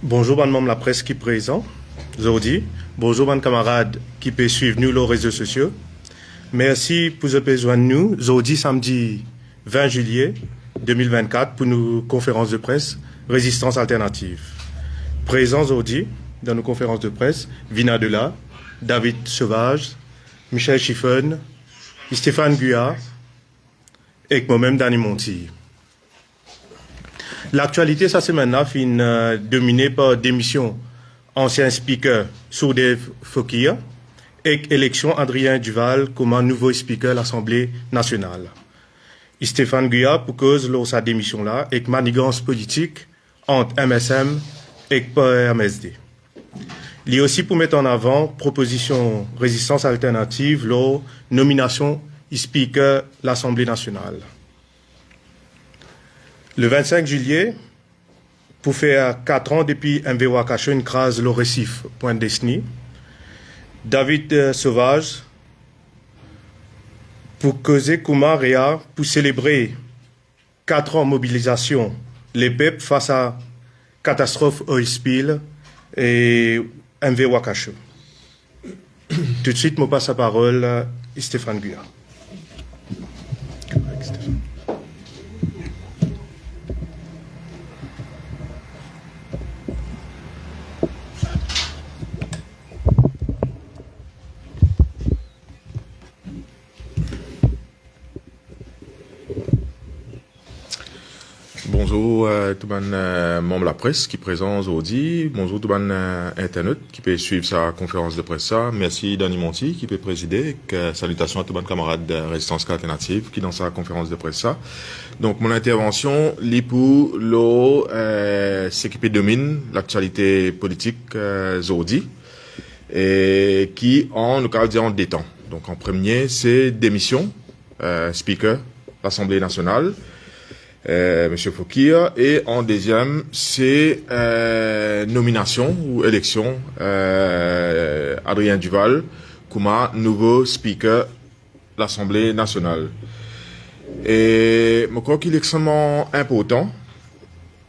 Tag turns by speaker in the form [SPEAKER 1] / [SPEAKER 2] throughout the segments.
[SPEAKER 1] Bonjour, ban membre de la presse qui est présent, Zodi. Bonjour, ban camarades qui peut suivre nous les réseaux sociaux. Merci pour ce besoin de nous. Zodi, samedi 20 juillet 2024 pour nos conférences de presse Résistance alternative. Présent Zodi dans nos conférences de presse, Vina Dela, David Sauvage, Michel Chiffon, Stéphane Guyard et moi-même Dani Monti. L'actualité, ça c'est maintenant dominée par démission ancien speaker Sourdev Fokia et élection Adrien Duval comme un nouveau speaker de l'Assemblée nationale. Stéphane Guyard pour cause de sa démission là et manigance politique entre MSM et MSD. Il y a aussi pour mettre en avant proposition résistance alternative lors nomination speaker de l'Assemblée nationale. Le 25 juillet, pour faire 4 ans depuis MV Caché une crase le récif Point Destiny, David Sauvage, pour causer Koumaria, pour célébrer 4 ans de mobilisation, les peuples face à catastrophe oil spill et MV Wakacho. Tout de suite, je passe la parole à Stéphane Guyard.
[SPEAKER 2] Bonjour tout le monde membre de la presse qui est présent aujourd'hui. Bonjour tout le monde internet qui peut suivre sa conférence de presse. Merci Dani Monti qui peut présider. Salutations à tout le monde camarade de Résistance alternative qui dans sa conférence de presse. Donc mon intervention lit pour ce qui domine l'actualité politique aujourd'hui et qui en détend. Donc en premier c'est démission speaker l'Assemblée nationale. Monsieur Fokia, et en deuxième, c'est nomination ou élection Adrien Duval comme nouveau speaker de l'Assemblée nationale. Et je crois qu'il est extrêmement important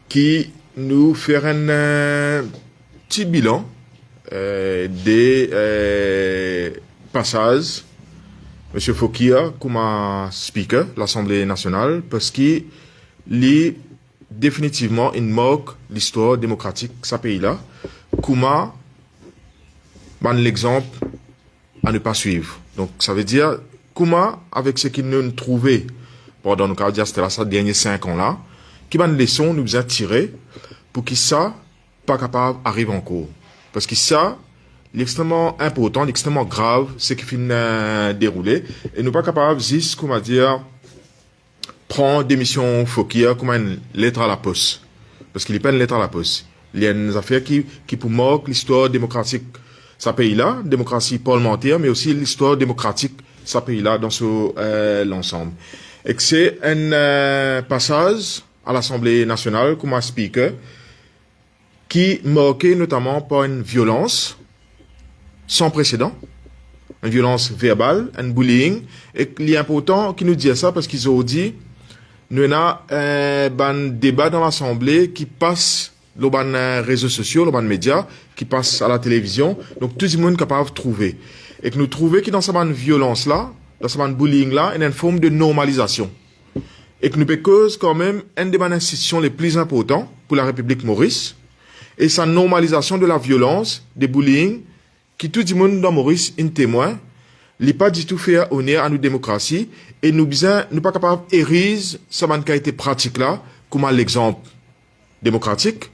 [SPEAKER 2] qui nous faire un petit bilan des passages Monsieur Fokia comme speaker de l'Assemblée nationale parce qu'il lit définitivement une marque l'histoire démocratique de ce pays-là. Comment l'exemple à ne pas suivre. Donc ça veut dire comment avec ce qu'il nous trouvait pendant nos cardiaques, c'était là ça derniers 5 ans là, qui une leçon nous a tiré pour que ça pas capable arrive encore. Parce que ça l'extrêmement important, l'extrêmement grave, ce qui finit dérouler et nous pas capable juste comment dire prend démission Fokia comme une lettre à la poste. Parce qu'il n'est pas une lettre à la poste. Il y a une affaire qui pour marquer l'histoire démocratique de ce pays-là, démocratie parlementaire, mais aussi l'histoire démocratique de ce pays-là dans l'ensemble. Et que c'est un passage à l'Assemblée nationale comme un speaker qui marqué notamment par une violence sans précédent, une violence verbale, un bullying, et il est important qu'ils nous disent ça parce qu'ils ont dit nous avons un débat dans l'Assemblée qui passe dans les réseaux sociaux, dans les médias, qui passe à la télévision. Donc tout le monde est capable de trouver. Et que nous trouvons que dans cette violence-là, dans cette bullying-là, il y a une forme de normalisation. Et que nous peut cause quand même une des institutions les plus importantes pour la République Maurice. Et sa normalisation de la violence, des bullying, qui tout le monde dans Maurice est témoin. Il n'est pas du tout fait honneur à nos démocraties et nous ne pas capable d'ériger ce qui a été pratique là comme l'exemple démocratique.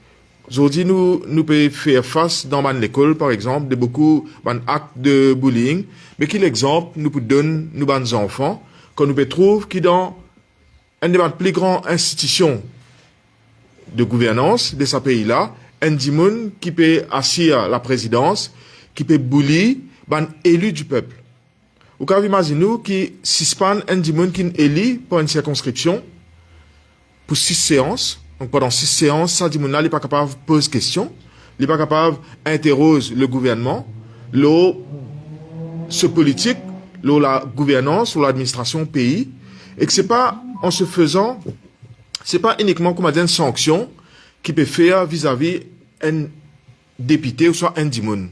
[SPEAKER 2] Aujourd'hui, nous pouvons faire face dans l'école, par exemple, de beaucoup d'actes de bullying, mais qui l'exemple nous peut donner nos enfants quand nous pouvons trouver que dans une des plus grandes institutions de gouvernance de ce pays-là, un dimon qui peut assurer la présidence, qui peut bully, élu du peuple. Vous pouvez imaginer que suspend un dimon qui est élu pour une circonscription pour 6 séances. Donc pendant 6 séances, ça dimon là, il n'est pas capable de poser question, il n'est pas capable d'interroger le gouvernement, ce politique, la gouvernance ou l'administration pays, et que c'est pas en se faisant c'est pas uniquement, comme on dit, une sanction qui peut faire vis-à-vis un député ou soit un dimoun.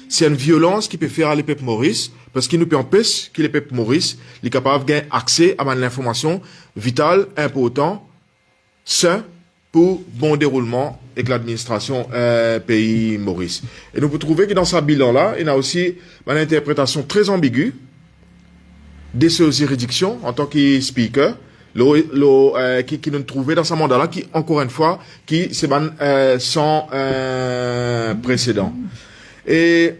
[SPEAKER 2] C'est une violence qui peut faire à l'épée Maurice, parce qu'il nous peut empêcher que l'épée Maurice est capable de gagner accès à l'information vitale, importante, sain, pour bon déroulement avec l'administration pays Maurice. Et nous pouvons trouver que dans ce bilan-là, il y a aussi une interprétation très ambiguë de ces juridictions en tant que speaker, qui nous trouvait dans ce mandat-là, qui, encore une fois, qui c'est sans précédent. Et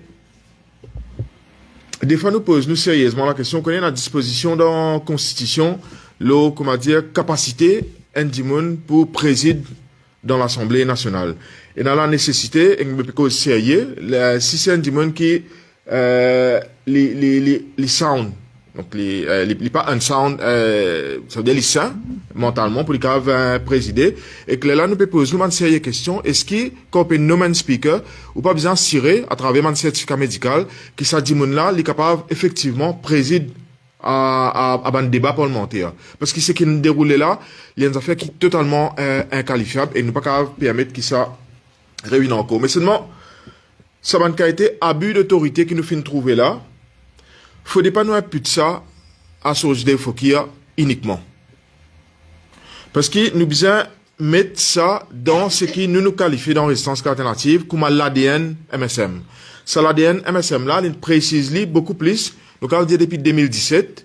[SPEAKER 2] des fois, nous posons sérieusement la question qu'on est à la disposition dans la Constitution, comment dire, capacité Ndimoun pour présider dans l'Assemblée nationale. Et dans la nécessité, et nous pouvons sérieux, si c'est Ndimoun qui les sound, donc les pas un sound, ça veut dire les sains mentalement pour les caves présider, et que là nous pouvons poser une sérieuse question, est-ce qu'il quand on peut nommer un speaker ou pas besoin de cirer à travers un certificat médical qui ça Ndimoun là, il est capable effectivement présider à un débat parlementaire. Parce que ce qui nous déroule là, il y a une affaire qui est totalement inqualifiable et nous pas capable permettre que ça réunisse encore. Mais seulement, ça a été abus d'autorité qui nous fait trouver là. Faudrait pas nous imputer ça à Sojde Fokia uniquement. Parce que nous besoin mettre ça dans ce qui nous qualifie dans résistance alternative comme l'ADN MSM. Ça l'ADN MSM là, il précise beaucoup plus. Donc, on dit depuis 2017,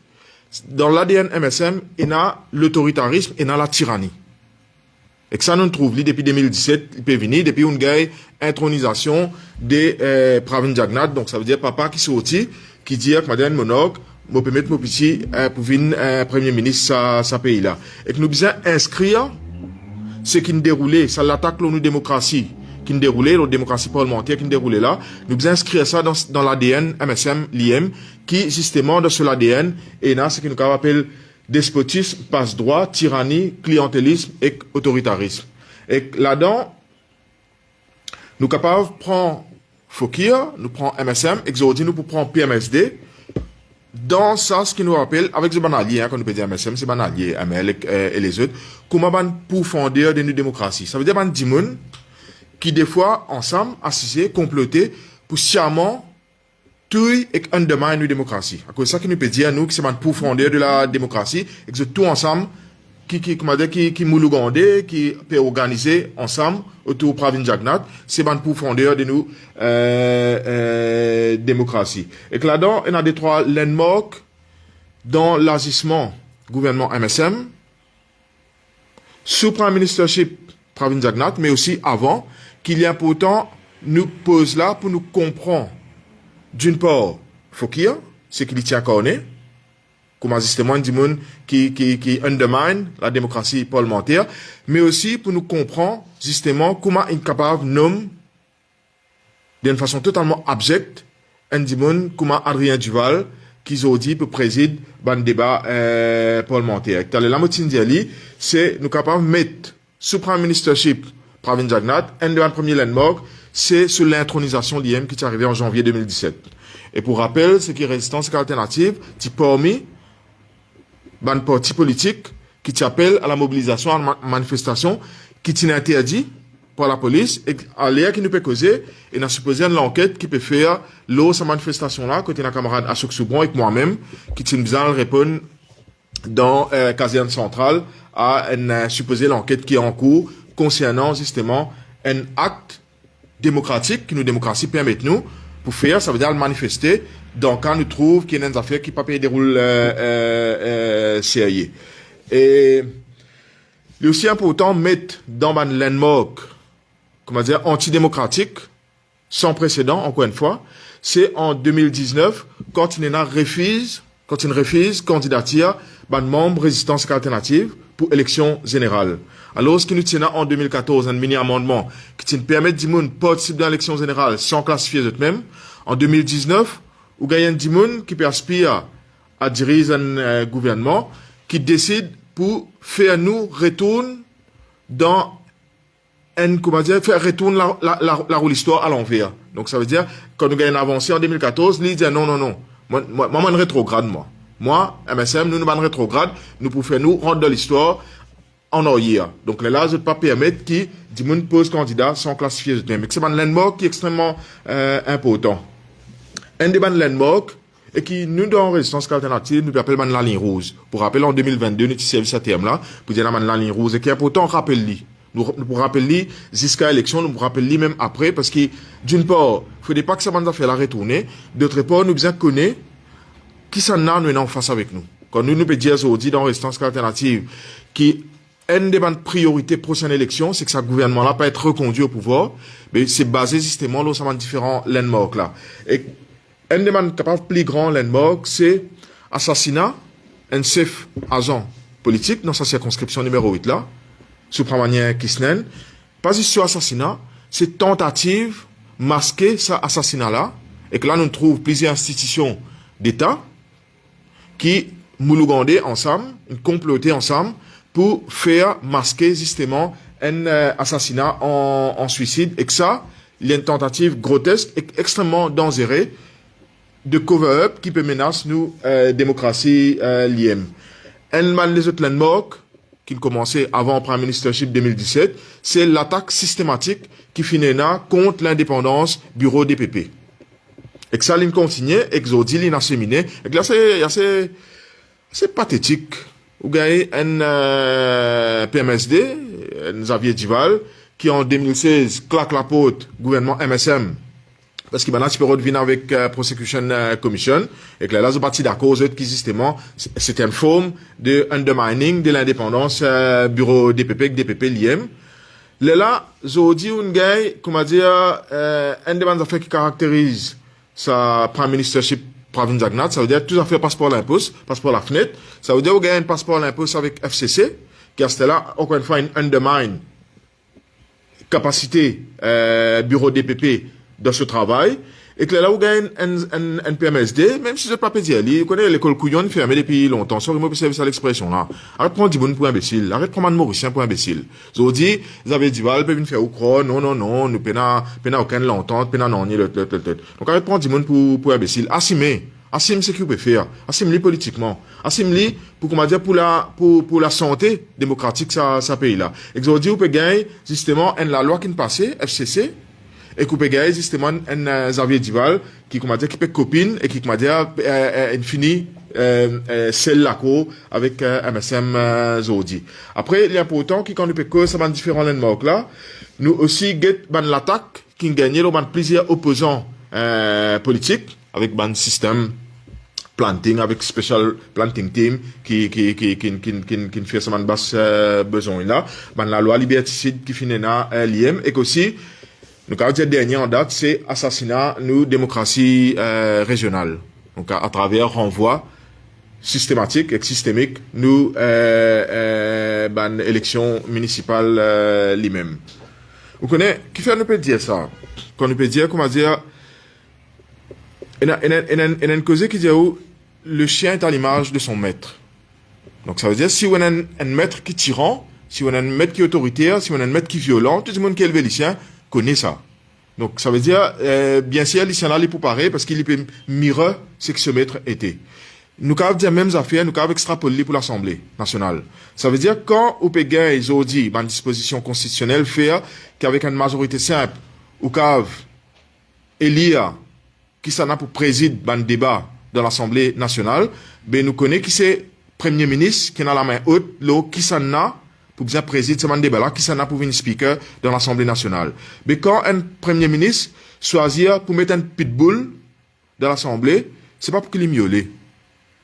[SPEAKER 2] dans l'ADN MSM, il y a l'autoritarisme et il y a la tyrannie. Et que ça, nous trouve, depuis 2017, il peut venir, depuis une gagne intronisation de Pravin Jagnat. Donc, ça veut dire papa qui sortit, qui dit que madame Monok, je peux mettre mon petit pour venir premier ministre sa pays là. Et que nous devons inscrire ce qui nous déroulait, ça l'attaque la démocratie qui nous déroulait, la démocratie parlementaire qui nous déroulait là, nous devons inscrire ça dans l'ADN MSM, l'IM, qui justement dans ce l'ADN, et là, ce que nous appelle despotisme, passe-droit, tyrannie, clientélisme et autoritarisme. Et là-dedans, nous sommes capables de prendre Fokir, nous prenons MSM, exordi nous pour prendre PMSD, dans ça, ce qui nous rappelle, avec ce banalier, quand nous peut dire MSM, c'est banalier, ML et les autres, comment pour fonder de nos démocraties. Ça veut dire, Dimoun, qui des fois, ensemble, assistés, complotés, pour sciemment tuer et underminer nos démocraties. À cause de ça, qui nous peut dire, nous, que c'est une profondeur de la démocratie, et que tout ensemble, qui moulougandé, qui peut organiser ensemble, autour de Pravin Jagnat, c'est une profondeur de nos démocraties. Et que là-dedans, il y a des trois landmarks dans l'agissement gouvernement MSM, sous Prime Ministership Pravin Jagnat, mais aussi avant, qu'il y a pourtant nous pose là pour nous comprendre d'une part Fokir, ce qu'il tient à connaître, comme justement du monde qui undermine la démocratie parlementaire, mais aussi pour nous comprendre justement comment il est capable de nommer d'une façon totalement abjecte un monde comme Adrien Duval qui aujourd'hui peut présider un débat parlementaire. La moitié d'Ali, c'est nous capables de mettre sous Prime Ministership Pravin Jagnat, un de premier landmark, c'est sur l'intronisation de l'IM qui est arrivé en janvier 2017. Et pour rappel, ce qui est résistance alternative, c'est parmi un parti politique qui t'appelle à la mobilisation, à la manifestation, qui t'est interdit par la police, et à l'air qui nous peut causer, et on a supposé une enquête qui peut faire l'eau, cette manifestation-là, côté d'un camarade Ashok Soubron avec moi-même, qui t'est besoin de répondre dans caserne centrale à une supposée l'enquête qui est en cours concernant justement un acte démocratique qui nous démocratie permet nous pour faire, ça veut dire manifester dans le cas nous trouve qu'il y a une affaire qui pas payer des rôles sérieux. Et il est aussi important de mettre dans un landmark, comment dire, antidémocratique, sans précédent, encore une fois, c'est en 2019, quand il refuse candidature d'un membre résistance alternative pour élection générale. Alors, ce qui nous tient en 2014, un mini-amendement qui permet de monde participer dans l'élection générale sans classifier eux-mêmes. En 2019, où il y a un Dimoun qui peut aspirer à diriger un gouvernement qui décide pour faire nous retourner dans faire retourner la roue l'histoire à l'envers. Donc, ça veut dire, quand nous gagnons une avancée en 2014, il dit non. Moi, je rétrograde, moi. Moi, MSM, nous, un rétrograde, nous pouvons faire nous rendre dans l'histoire en oyer. Donc, là, je ne pas permettre qui, du monde pose candidat sans classifier de même. C'est un landmark qui est extrêmement important. Un des landmarks, et qui, nous, dans Résistance Alternative, nous appelle la ligne rouge. Pour rappeler, en 2022, nous avons servi ce terme-là, pour dire la ligne rouge, et qui est important, rappelle-li. Nous rappelons jusqu'à l'élection, nous rappelons même après, parce que, d'une part, il ne faut pas que ça m'a fait la retourner. D'autre part, nous besoin connaître qui s'en a, nous, en face avec nous. Quand nous pouvons dire aujourd'hui, dans Résistance Alternative, qui, une des priorités prochaine élection, c'est que ce gouvernement-là peut être reconduit au pouvoir, mais c'est basé justement, là, sur différents landmarks, là. Et, un des capables plus grands landmarks, c'est assassinat, un chef agent politique dans sa circonscription numéro 8 là, sous Pramanier Kisnen. Pas juste sur assassinat, c'est tentative masquer ça assassinat là, et que là nous trouvons plusieurs institutions d'État qui moulougandé ensemble, comploté ensemble pour faire masquer justement un assassinat en suicide, et que ça, il y a une tentative grotesque et extrêmement dangereuse de cover-up qui peut menacer nous, démocratie, l'IM. Un des autres landmarks, qui commençait avant le Prime Ministership 2017, c'est l'attaque systématique qui finit là contre l'indépendance bureau DPP. Et que ça, il continue, et que ça, il a séminé. Et que là, c'est pathétique. Vous avez un PMSD, un Xavier Duval, qui en 2016 claque la porte gouvernement MSM, parce qu'il tu peux revenir avec Prosecution Commission, et que là, je suis d'accord, qui justement, c'est une forme de undermining de l'indépendance bureau DPP, l'IM. Là, je dis un gars, comment dire, un des affaires qui caractérise sa Prime Ministership Pravin Jagnat, ça veut dire tout à fait passeport l'impôt, passeport la fenêtre, ça veut dire qu'il y a un passeport l'impôt avec FCC, qui a là, encore une fois, une undermine capacité bureau DPP dans ce travail, et que là, où gagne un PMSD, même si je ne pas dire, il connaît l'école couillonne fermée depuis longtemps, ça, moi, c'est ça l'expression, là. Arrête de prendre du bon pour imbécile, arrête de prendre un Mauricien pour imbécile. Je vous dis, vous avez dit, vous pouvez faire ou quoi, non, nous, pena aucun l'entente, pena non, Donc, arrête de prendre du bon pour imbécile. Assume ce qu'il peut faire. Assume-le politiquement. Assume-le pour, comment dire, pour la santé démocratique, ça pays là. Et que je vous dis, vous pouvez gagner, justement, la loi qui est passée, FCC, et qu'on peut gagner justement un Xavier Duval qui comment dire qui peut copine et qui comment dire infini celle là avec MSM Zodi. Après il est important qui quand on peut que ça van différents landmarks là nous aussi get ban l'attaque qui gagne le ban plusieurs opposants politiques avec ban système planting avec special planting team qui fait ça ban basse besoin là ban la loi liberticide qui finit là l'IM et aussi donc, le dernier en date, c'est assassinat, nous, démocratie régionale. Donc, à travers renvoi systématique et systémique, nous, élection municipale lui-même. Vous connaissez, qui fait, on peut dire ça? Quand on peut dire, comment dire, il y a une cause qui dit où le chien est à l'image de son maître. Donc, ça veut dire, si on a un maître qui est tyran, si on a un maître qui est autoritaire, si on a un maître qui est violent, tout le monde qui est élevé les chiens, connaît ça. Donc, ça veut dire, bien sûr, les là, pour pareil, parce qu'il peut mirer ce que ce maître était. Nous avons dit les mêmes affaires, nous avons extrapolé pour l'Assemblée nationale. Ça veut dire, quand au Péguin, ils ont dit, une disposition constitutionnelle, faire qu'avec une majorité simple, ou qu'avec Elia, qui s'en a pour présider un débat dans l'Assemblée nationale, ben, nous connaissons qui c'est Premier ministre, qui a la main haute, là, qui s'en a, pour bien présider ce débat là qui s'en a pour venir speaker dans l'Assemblée nationale. Mais quand un premier ministre choisit pour mettre un pitbull dans l'Assemblée, c'est pas pour qu'il miaule.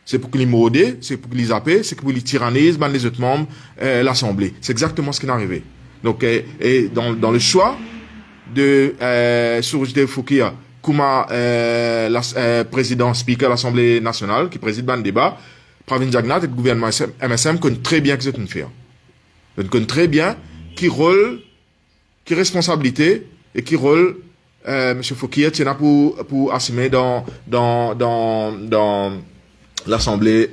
[SPEAKER 2] C'est pour qu'il morde, c'est pour qu'il zappe, c'est pour qu'il tyrannise les autres membres de l'Assemblée. C'est exactement ce qui est arrivé. Donc, et dans le choix de Sourjdev Foukia comme président speaker de l'Assemblée nationale qui préside le débat, Pravin Jagnat et le gouvernement MSM connaissent très bien que c'est une affaire. On connaît très bien qui rôle, qui responsabilité et qui rôle M. Fouquier tient pour assumer dans l'Assemblée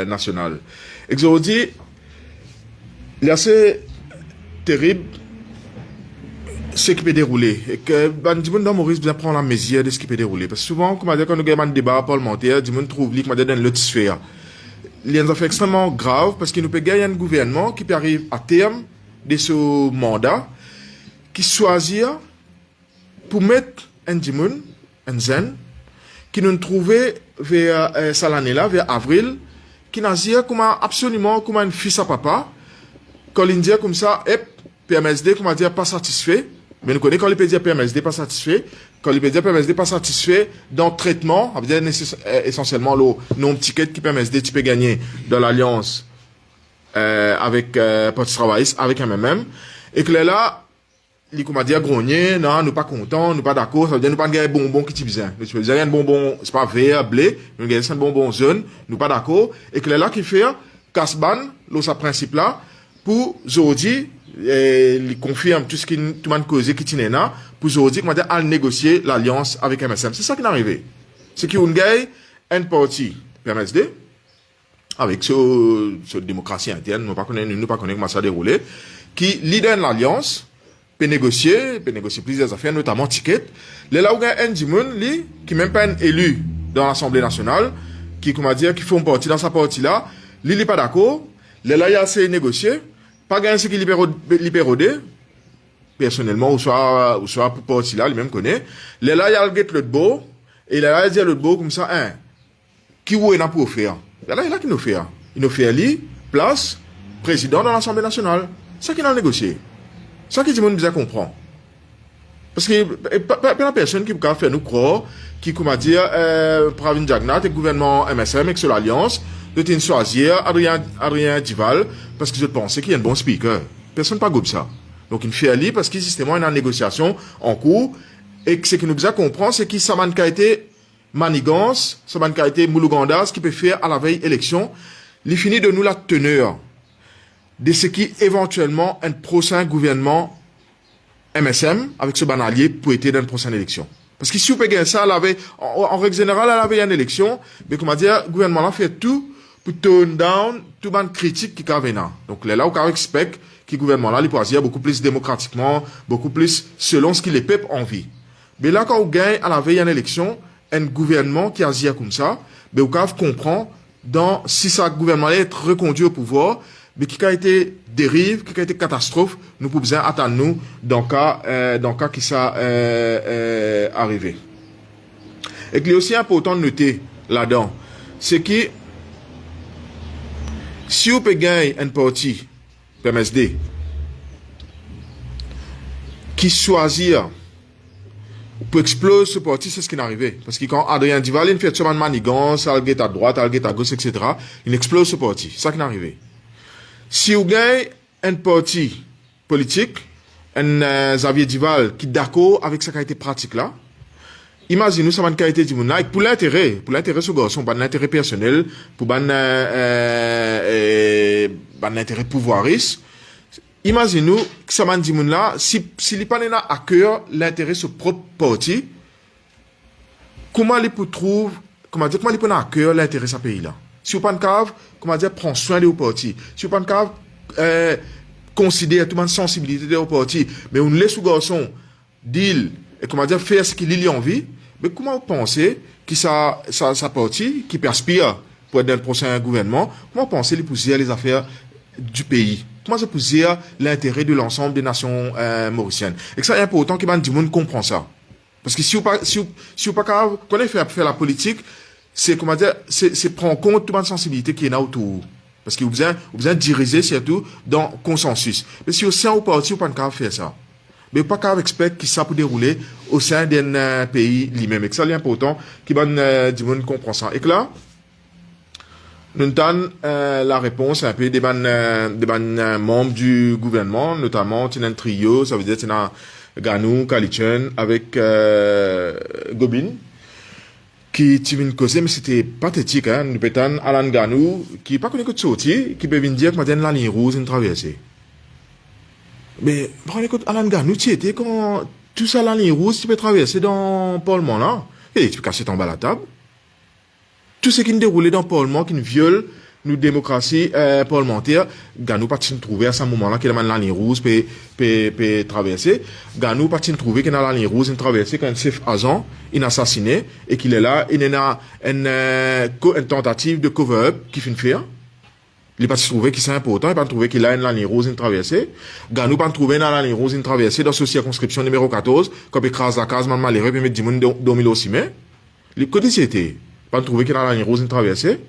[SPEAKER 2] nationale. Et que je vous dis, il est assez terrible ce qui peut dérouler. Et que, dans Maurice, bien prendre la mesure de ce qui peut dérouler. Parce que souvent, comme on dit, quand nous avons un débat parlementaire, on trouve qu'il y a dans l'autre sphère. il y a une affaire extrêmement grave parce qu'il nous peut gagner un gouvernement qui peut arriver à terme de ce mandat, qui choisit pour mettre un dimoun, un zen, qui nous trouvait vers cette année-là, vers avril, qui n'a dit absolument comme un fils à papa, quand il dit comme ça, PMSD, comment dire, pas satisfait, mais nous connaissons quand il peut dire PMSD pas satisfait, quand il peut dire PMSD pas satisfait dans le traitement, ça veut dire essentiellement le nombre de tickets qui PMSD tu peux gagner dans l'alliance avec Parti travailliste, avec MMM, et que là, il comment dire grogner, non, nous pas contents, nous pas d'accord, ça veut dire nous pas gagner bonbon qui tu besoin. Nous tu veux dire un bonbon, c'est pas vert, blé, nous gagner un bonbon jaune, nous pas d'accord, et que là qui fait casse-ban, sa principe là, pour Zodi, il confirme tout ce qui tout le monde causé qui tient là, pour Zodi, comment dire, à négocier l'alliance avec MSM. C'est ça qui est arrivé. C'est qu'il y a un parti, PMSD, avec ce démocratie interne, nous pas connaissons comment ça déroulé, qui leader l'alliance, peut négocier plusieurs affaires, notamment ticket. Là où il y a un Dimoun, qui même pas un élu dans l'Assemblée nationale, qui, comment dire, qui font partie dans sa partie là, il n'est pas d'accord. Là, il y a assez négocié. Pas gagné ce qui libérodé. Personnellement, ou soit pour partie là, il même connaît. Là, il y a le get le beau. Et là, il y a le beau comme ça, qui ou est là pour faire? Là, il y a qui nous fait. Il nous fait lui, place, président dans l'Assemblée nationale. C'est ça qu'il a négocié. C'est ça que tout le monde bien comprend. Parce que pas la personne qui peut faire nous croire, qui, comment dire, Pravin Jagnat et le gouvernement MSM avec sur l'alliance, de choisir Adrien Duval, parce que je pensais qu'il y a un bon speaker. Personne pas comme ça. Donc il fait aller parce qu'il justement une négociation en cours, et ce que nous bien comprend, c'est qu'il ça a été manigance, ça a été moulougandas, qui peut faire à la veille élection, il finit de nous la teneur de ce qui éventuellement un prochain gouvernement MSM avec ce banalier pour être dans une prochaine élection. Parce que si vous payez ça, en règle générale, elle avait une élection, mais comment dire, le gouvernement là fait tout pour tone down tout le monde critique qui est venant. Donc là où on expecte que le gouvernement là, il peut agir beaucoup plus démocratiquement, beaucoup plus selon ce que les peuples ont envie. Mais là, quand on gagne à la veille d'une élection, un gouvernement qui agit comme ça, mais on comprend si ce gouvernement est reconduit au pouvoir, mais qui a été dérive, qui a été catastrophe, nous pouvons attendre nous dans le cas qui ça arrivé. Et qu'il est aussi important de noter là-dedans, c'est que si on peut gagner un parti, PMSD, qui choisit pour exploser ce parti, c'est ce qui est arrivé. Parce que quand Adrien Duval, il fait seulement manigance, il est à droite, il est à gauche, etc., il explose ce parti. C'est ça qui est arrivé. Si vous gagnez un parti politique, un Xavier Duval qui est d'accord avec sa qualité pratique là, imaginez ça une qualité du monde là, pour l'intérêt ce garçon, pas l'intérêt personnel, pour l'intérêt pouvoiriste. Imaginez que ça m'a dit monde là, si il pas à cœur l'intérêt de ce propre parti, comment il peut trouver, comment il peut à cœur l'intérêt de ce pays là? Si vous pas de cave, comment dire, prends soin de vos partis. Si vous pas de cave, considère toute la sensibilité de vos partis, mais on laisse au garçon deal et comment dire faire ce qu'il a envie. Mais comment vous pensez que sa partie qui perspire pour être dans le prochain gouvernement, comment vous pensez qu'il poussière les affaires du pays? Comment ça poussière l'intérêt de l'ensemble des nations mauriciennes? Et que ça est important que du monde comprend ça. Parce que si vous pas cave, quand on fait la politique, c'est comment dire, c'est prendre en compte toute la sensibilité qui est là autour. Parce que vous avez diriger surtout dans le consensus. Mais si au sein au parti, vous pas de faire ça. Mais pas qu'à expect que ça peut dérouler au sein d'un pays lui-même. Et que ça, c'est important que du monde comprend ça. Et que là, nous avons la réponse un peu des membres du gouvernement, notamment, tu as un trio, ça veut dire, tu as Ganou, Kalitchen, avec Gobin, qui tu viens de causer, mais c'était pathétique, hein. Nous pétons Alan Ganou, qui n'est pas connu que de sortir, qui peut venir dire que maintenant la ligne rouge est traversée. Mais, écoute, Alan Ganou, tu étais quand tout ça, la ligne rouge, tu peux traverser dans le Parlement, là, et tu peux casser ton bas à la table. Tout ce qui nous déroulait dans le Parlement, qui nous viole nos démocraties parlementaires, Ganou pas de trouver à ce moment-là qu'il a la ligne rouge peut traverser. Ganou pas de trouver qu'il a la ligne rouge traverser quand un chef agent il a assassiné et qu'il est là, il y a une tentative de cover-up qui fait faire. Il pas trouvé que c'est important, il pas trouvé qu'il a une ligne rose une traversée. Ganou pas trouvé dans la ligne rose une traversée dans cette circonscription numéro 14, comme écrase la case, maman malheureux, puis mettre 10 moun dormir aussi, mais. Les côtés c'était. Pas trouvé qu'il a la ligne rose une traversée.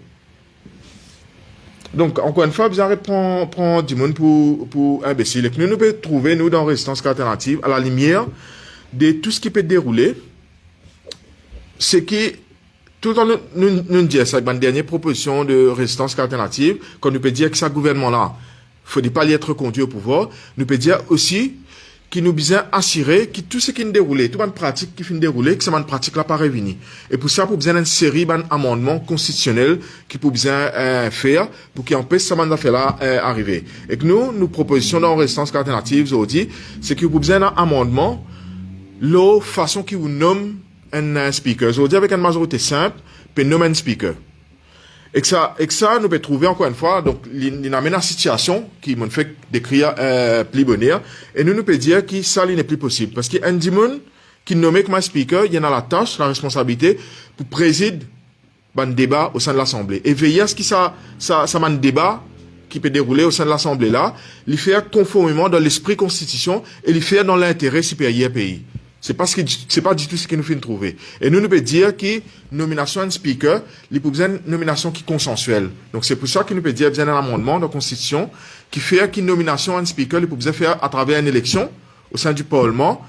[SPEAKER 2] Donc, encore une fois, vous allez prendre 10 moun pour imbécile. Et que nous pouvons trouver, nous, dans Résistance alternative, à la lumière de tout ce qui peut dérouler, c'est que, tout le temps, nous disons ça, dans la dernière proposition de résistance alternative, quand nous peut dire que ce gouvernement-là, il ne faut pas y être conduit au pouvoir, nous peut dire aussi qu'il nous besoin assurer que tout ce qui est déroulé, toute une pratique qui finit dérouler, que cette pratique-là pas revenir. Et pour ça, pour besoin d'une série d'amendements constitutionnels qui pour besoin faire, pour qu'ils empêchent cette affaire-là arriver. Et que nous propositions dans résistance alternative aujourd'hui, c'est que pour besoin d'un amendement, la façon qui vous nomme un speaker. Aujourd'hui, avec une majorité simple, peut nommer un speaker. Et que ça, nous peut trouver encore une fois, donc, il amène une situation qui m'ont fait décrire, plus bonheur. Et nous peut dire que ça, il n'est plus possible. Parce qu'il y a un dimon qui nommé comme un speaker, il y en a la tâche, la responsabilité, pour présider, un débat au sein de l'Assemblée. Et veiller à ce que ça un débat qui peut dérouler au sein de l'Assemblée là, les faire conformément dans l'esprit constitution et les faire dans l'intérêt supérieur pays. C'est pas du tout ce que nous finissons trouver. Et nous peut dire que nomination d'un speaker, il peut besoin d'une nomination qui est consensuelle. Donc c'est pour ça que nous peut dire besoin d'un amendement de la Constitution qui fait qu'une nomination d'un speaker, il peut besoin faire à travers une élection au sein du Parlement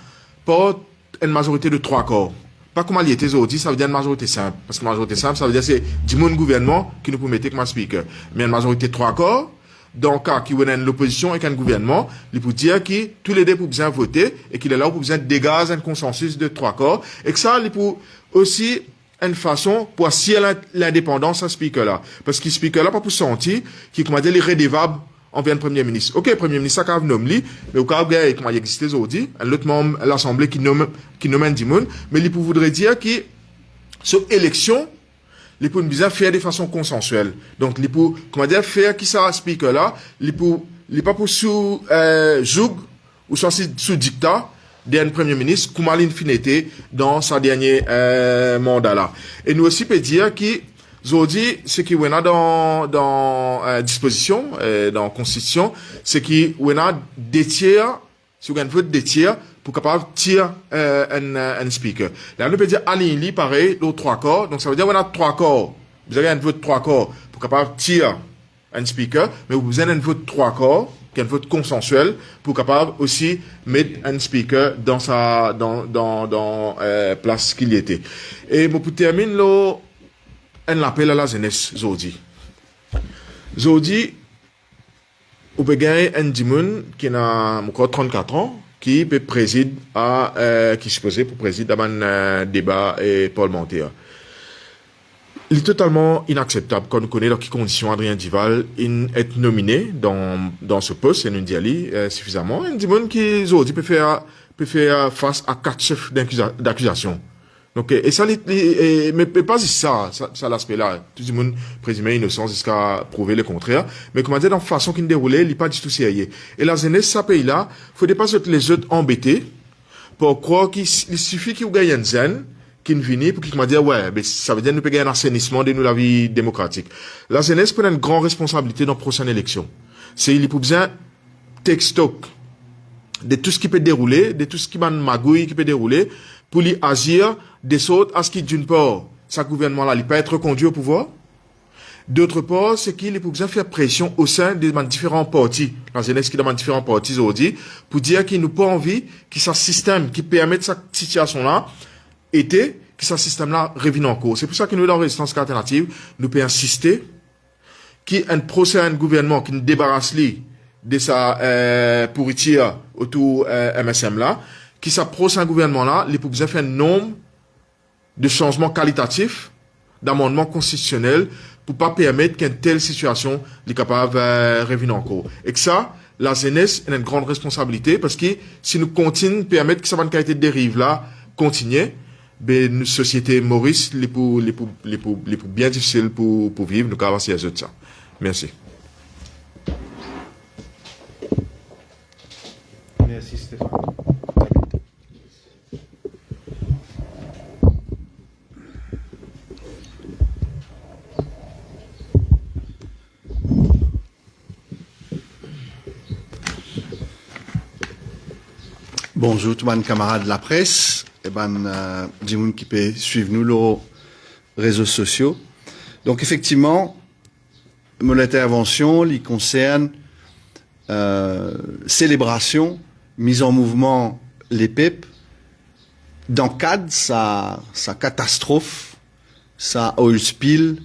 [SPEAKER 2] par une majorité de 3 quarts. Pas comme il était aujourd'hui, ça veut dire une majorité simple. Parce que majorité simple, ça veut dire c'est du monde gouvernement qui nous peut mettre comme un speaker. Mais une majorité de 3 quarts, dans le cas qui est l'opposition et qu'un gouvernement, il peut dire que tous les deux pour besoin voter et qu'il est là pour besoin dégager un consensus de 3 quarts et que ça, il peut aussi une façon pour assurer l'indépendance à ce speaker-là. Parce que ce speaker-là, pas pour sentir qu'il, comment dire, il est redevable envers le premier ministre. Ok, le premier ministre, ça, nomme lui, mais au cas où il existe aujourd'hui, un autre membre de l'Assemblée qui nomme un dimon, mais il voudrait dire que, cette élection, il peut bien faire de façon consensuelle. Donc, il peut, comment dire, faire qui ça, speaker là, il pas pour sous, joug, ou soit sous dictat d'un premier ministre, comme il finité dans sa dernier, mandat là. Et nous aussi peut dire que, aujourd'hui, ce qui est dans disposition, dans constitution, c'est qu'il y a des tiers, si vous avez un vote des tiers, pour capable tirer un speaker. Là, on peut dire aligner pareil, l'autre 3 quarts. Donc, ça veut dire qu'on a 3 quarts. Vous avez un vote 3 quarts pour capable tirer un speaker, mais vous avez un vote 3 quarts, qui est un vote consensuel, pour capable aussi mettre un speaker dans sa, dans place qu'il y était. Et, pour terminer, là, un appel à la jeunesse, Zodi. Zodi, on peut gagner un dimon qui a encore 34 ans, qui peut présider qui est supposé pour présider à un débat parlementaire. Il est totalement inacceptable quand on connaît dans quelles conditions Adrien Duval est nominé dans ce poste, et nous dit suffisamment. Un dimon qui, aujourd'hui, peut faire face à 4 chefs d'accusation. Donc, et ça, mais pas ça l'aspect-là. Tout le monde présumé innocent jusqu'à prouver le contraire. Mais comment dire, dans la façon qu'il déroulait, il n'est pas du tout sérieux. Et la jeunesse, ça pays-là, faut pas les autres embêter pour croire qu'il suffit qu'il gagne une zen, qu'il vienne pour qu'il m'a dit, ouais, mais ça veut dire nous peut gagner un assainissement de nous la vie démocratique. La jeunesse prend une grande responsabilité dans la prochaine élection. C'est, il peut besoin take stock de tout ce qui peut dérouler, de tout ce qui m'a magouille qui peut dérouler, pour lui agir des sortes à ce qui, d'une part, ce gouvernement-là, il peut être conduit au pouvoir. D'autre part, c'est qu'il peut bien faire pression au sein des différents partis, la jeunesse qui demande différents partis aujourd'hui, pour dire qu'il n'a pas envie que ce système qui permet cette situation-là était, que ce système-là revienne en cause. C'est pour ça que nous, dans Résistance alternative, nous pouvons insister qu'il y ait un procès à un gouvernement qui nous débarrasse lui de sa pourriture autour MSM là, qui s'approche un gouvernement là, il peut bien faire un nombre de changements qualitatifs, d'amendements constitutionnels, pour pas permettre qu'une telle situation soit capable de revenir en cours. Et que ça, la jeunesse a une grande responsabilité, parce que si nous continuons de permettre que cette qualité de dérive là continue, ben, une société Maurice, les pour bien difficile pour vivre, nous avons essayé de ça. Merci.
[SPEAKER 1] Merci Stéphane.
[SPEAKER 3] Bonjour tout le monde, camarades de la presse, et du monde qui peut suivre nous les réseaux sociaux. Donc effectivement, mon intervention il concerne célébration, mise en mouvement les PEP dans le cadre de sa catastrophe, sa oil spill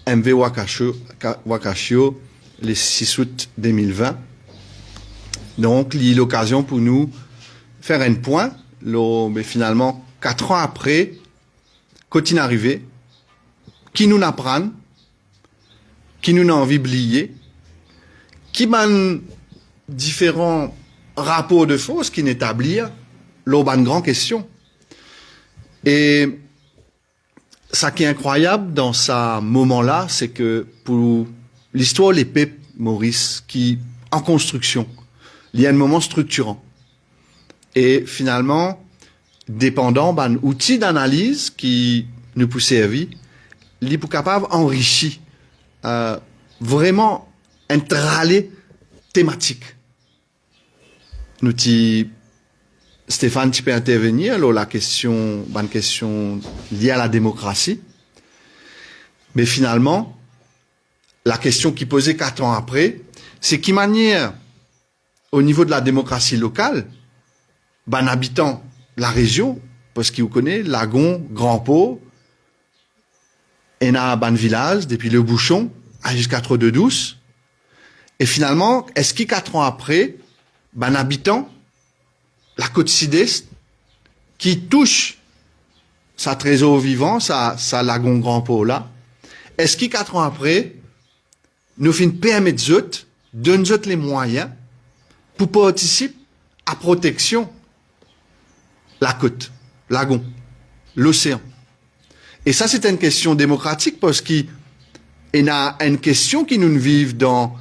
[SPEAKER 3] MV Wakashio le 6 août 2020. Donc, il y a l'occasion pour nous faire un point, mais finalement, 4 ans après, quand il est arrivé, qui nous apprend, qui nous a envie d'oublier, qui mène différents rapports de force qui n'établissent une grande question. Et ça qui est incroyable dans ce moment-là, c'est que pour l'histoire les PEP Maurice, qui en construction, il y a un moment structurant. Et finalement, dépendant d'un outil d'analyse qui nous peut servir, il est capable d'enrichir vraiment un tralé thématique. Nous Stéphane, tu peux intervenir, alors la question, bonne question liée à la démocratie. Mais finalement, la question qui posait 4 ans après, c'est qui manière, au niveau de la démocratie locale, habitant la région, parce qu'il vous connaît, Lagon, Grand Pau, et na ban village, depuis le Bouchon, jusqu'à Trop-de-Douce. Et finalement, est-ce qu'il 4 ans après, habitant, la côte sud-est, qui touche sa trésor vivant, sa Lagon Grand Pau là, est-ce qu'il 4 ans après, nous finissons permettre zut, donne zut les moyens pour participer à protection la côte, Lagon, l'océan. Et ça, c'est une question démocratique parce qu'il y a une question qui nous vivent dans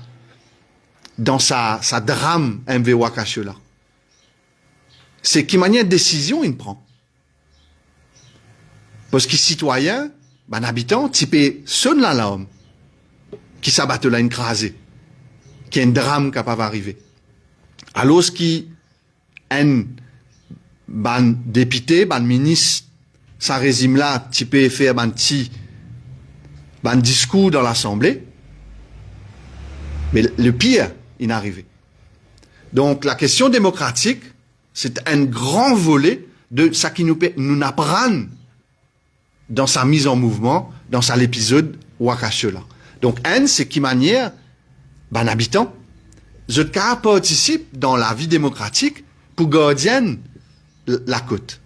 [SPEAKER 3] sa drame MV Wakashio là. C'est qui manière de décision il prend. Parce que citoyen, habitant, typé sonne l'alarme, qui s'abatte là une crasée, qui est un drame capable d'arriver. Alors qui un député, ministre, ça régime là, typé faire discours dans l'Assemblée, mais le pire, il est arrivé. Donc la question démocratique, c'est un grand volet de ça qui nous apprend dans sa mise en mouvement, dans l'épisode Wakashio là. Donc, c'est qui manière, habitant, je participe dans la vie démocratique pour garder la côte,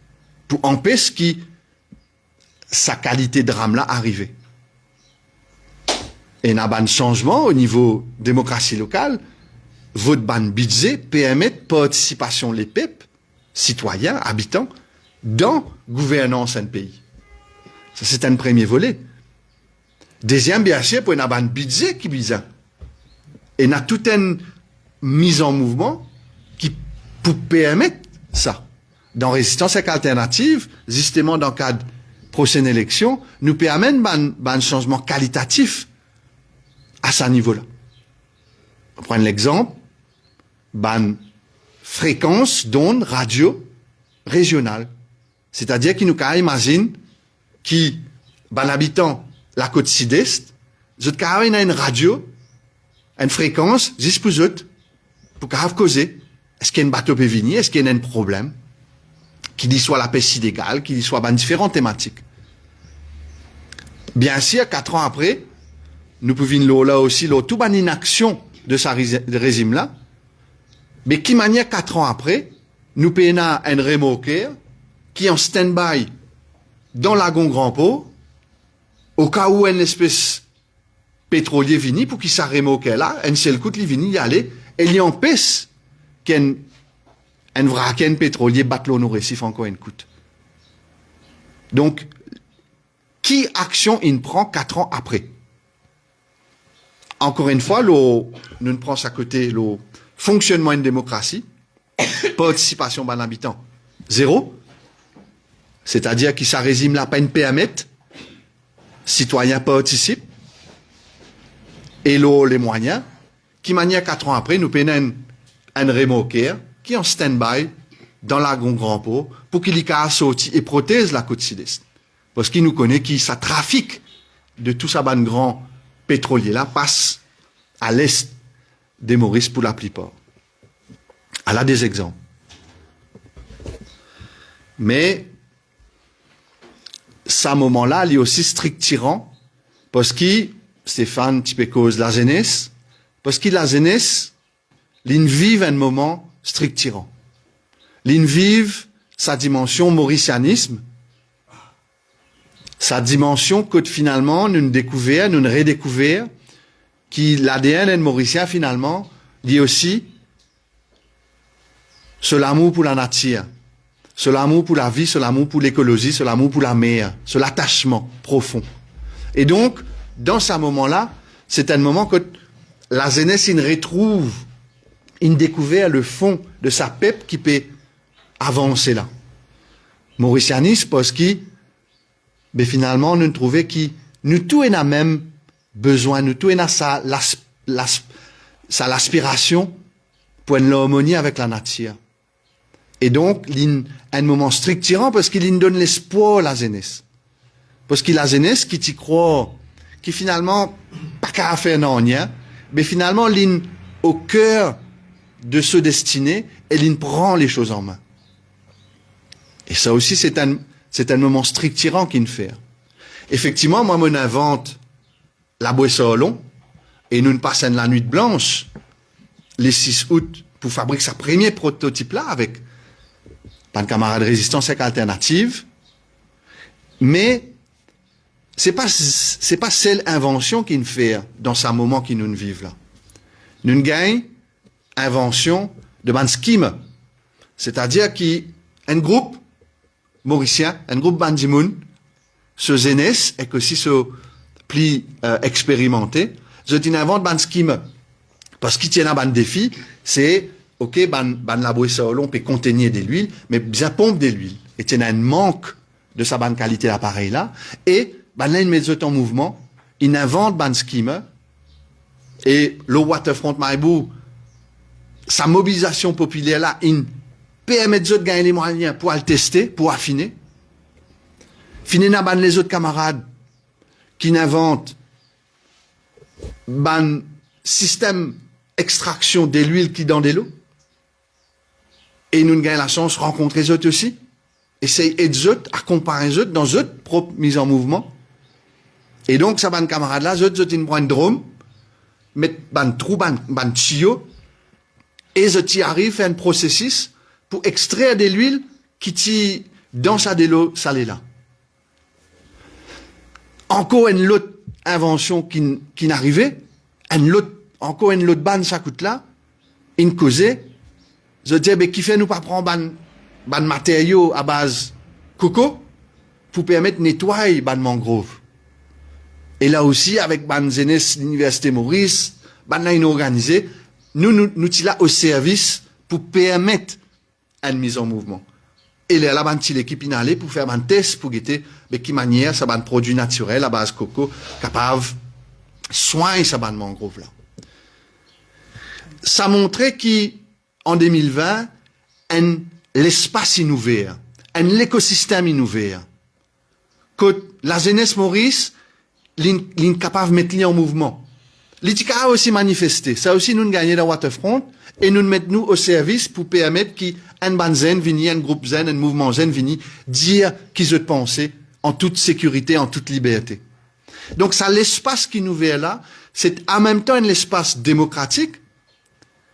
[SPEAKER 3] pour empêcher que sa qualité de drame là arrive. Et il y a un changement au niveau démocratie locale. Votre budget permet participation les PEP, citoyens, habitants, dans gouvernance d'un pays. Ça, c'est un premier volet. Deuxième, bien sûr, pour un budget qui vise. Et il y a toute une mise en mouvement qui peut permettre ça. Dans Résistance alternative, justement, dans le cadre de la prochaine élection, nous permet un changement qualitatif à ce niveau-là. On prend l'exemple, fréquence d'ondes radio régionale. C'est-à-dire qu'il nous imagine qui, habitant la côte sud-est, vous avez une radio, une fréquence, juste pour eux, pour causer. Est-ce qu'il y a un bateau peut venir? Est-ce qu'il y a un problème? Qu'il y soit la pêche illégale, qu'il y soit différentes thématiques. Bien sûr, 4 ans après, nous pouvons là aussi, tout une action de ce régime-là, mais qui manière 4 ans après, nous payons un remorqueur qui est en stand-by dans Lagon Grand Pau, au cas où une espèce pétrolier vini, pour qu'il s'arrête là, un seul coup, il vini y aller, et il empêche qu'un vrac, un pétrolier batte l'eau au récif encore une coûte. Donc, qui action il prend 4 ans après? Encore une fois, nous prenons à côté le fonctionnement d'une démocratie, participation d'un habitant, 0. C'est-à-dire que ça résume la peine permettre, citoyens participent, et les moyens, qui manière 4 ans après, nous payons un remorqueur qui est en stand-by dans la Grand Pau, pour qu'il y ait sorti et protège la côte sud-est. Parce qu'il nous connaît qui ça trafic de tout ça ban grand pétrolier là passe à l'est des Maurice pour la plupart. Elle a des exemples. Mais, ce moment-là, il est aussi strict tyran, parce que, Stéphane, tu peux cause la jeunesse, parce que la jeunesse, l'in vive un moment strict tyran. L'in vive sa dimension mauricianisme, sa dimension que finalement, nous découvert, nous redécouvert, qui l'ADN mauricien finalement, dit aussi, c'est l'amour pour la nature, c'est l'amour pour la vie, c'est l'amour pour l'écologie, c'est l'amour pour la mer, c'est l'attachement profond. Et donc, dans ce moment-là, c'est un moment que la jeunesse, il retrouve, il découvert le fond de sa peuple qui peut avancer là. Mauricianisme, parce que, mais finalement, nous trouvons que nous tous en a même besoin, nous tous en a l'aspiration pour une harmonie avec la nature. Et donc, un moment strict tyran parce qu'il donne l'espoir à la jeunesse. Parce que la jeunesse qui t'y croit, qui finalement, pas qu'à faire non rien, mais finalement, au cœur de ce destiné, elle prend les choses en main. Et ça aussi, c'est un moment strict tyran qu'il fait. Effectivement, moi, on invente la boisse au long, et nous passons la nuit blanche, les 6 août, pour fabriquer sa premier prototype-là, avec pas de camarade résistance avec alternative. Mais, c'est pas celle invention qu'il fait dans ce moment qui nous vivent là. Nous gagnons invention de ban scheme. C'est-à-dire qu'un groupe mauricien, un groupe bandimoun, ce jeunesse, et aussi ce pli expérimenté, je dis invente ban scheme. Parce qu'il tient un ban défi, c'est, ok, ban la boisse au long peut contenir de l'huile, mais bien pompe de l'huile. Et il y a un manque de sa bonne qualité d'appareil là, et ban là, il met en mouvement, il invente ban scheme, et le Waterfront Maibou, sa mobilisation populaire là, il permet de gagner les moyens pour le tester, pour affiner. Finir ban les autres camarades qui inventent ban système extraction de l'huile qui dans de l'eau. Et nous gagnons la chance de rencontrer les autres aussi. Essayer d'aider autres, accompagner les autres dans leur propre mise en mouvement. Et donc, ça ban camarades là, les autres, ils prennent un drôme, mettent ban trou, ban tuyau, et ils arrivent à un processus pour extraire de l'huile qui dans sa de l'eau salée là. Encore une autre invention qui n'arrivait, encore une autre ban ça coûte là, une causée, je dis, mais qui fait nous pas prendre ban matériaux à base coco pour permettre de nettoyer ban mangrove. Et là aussi, avec ban jeunesse l'Université Maurice, ban là organisé, nous là au service pour permettre une mise en mouvement. Et là, ban l'équipe inhalée pour faire un test pour guetter de quelle manière ça ban produit naturel à base coco capable soigner sa ban mangrove là. Ça montrait qu'en 2020, l'espace innové, l'écosystème innové, que la jeunesse Maurice, l'incapable de mettre en mouvement. L'ITICA a aussi manifesté. Ça aussi, nous gagnons dans Waterfront et nous mettons nous au service pour permettre qu'un ban zen vini, un groupe zen, un mouvement zen vini, dire qu'ils ont pensé en toute sécurité, en toute liberté. Donc, ça, l'espace qui nous vient là, c'est en même temps un espace démocratique,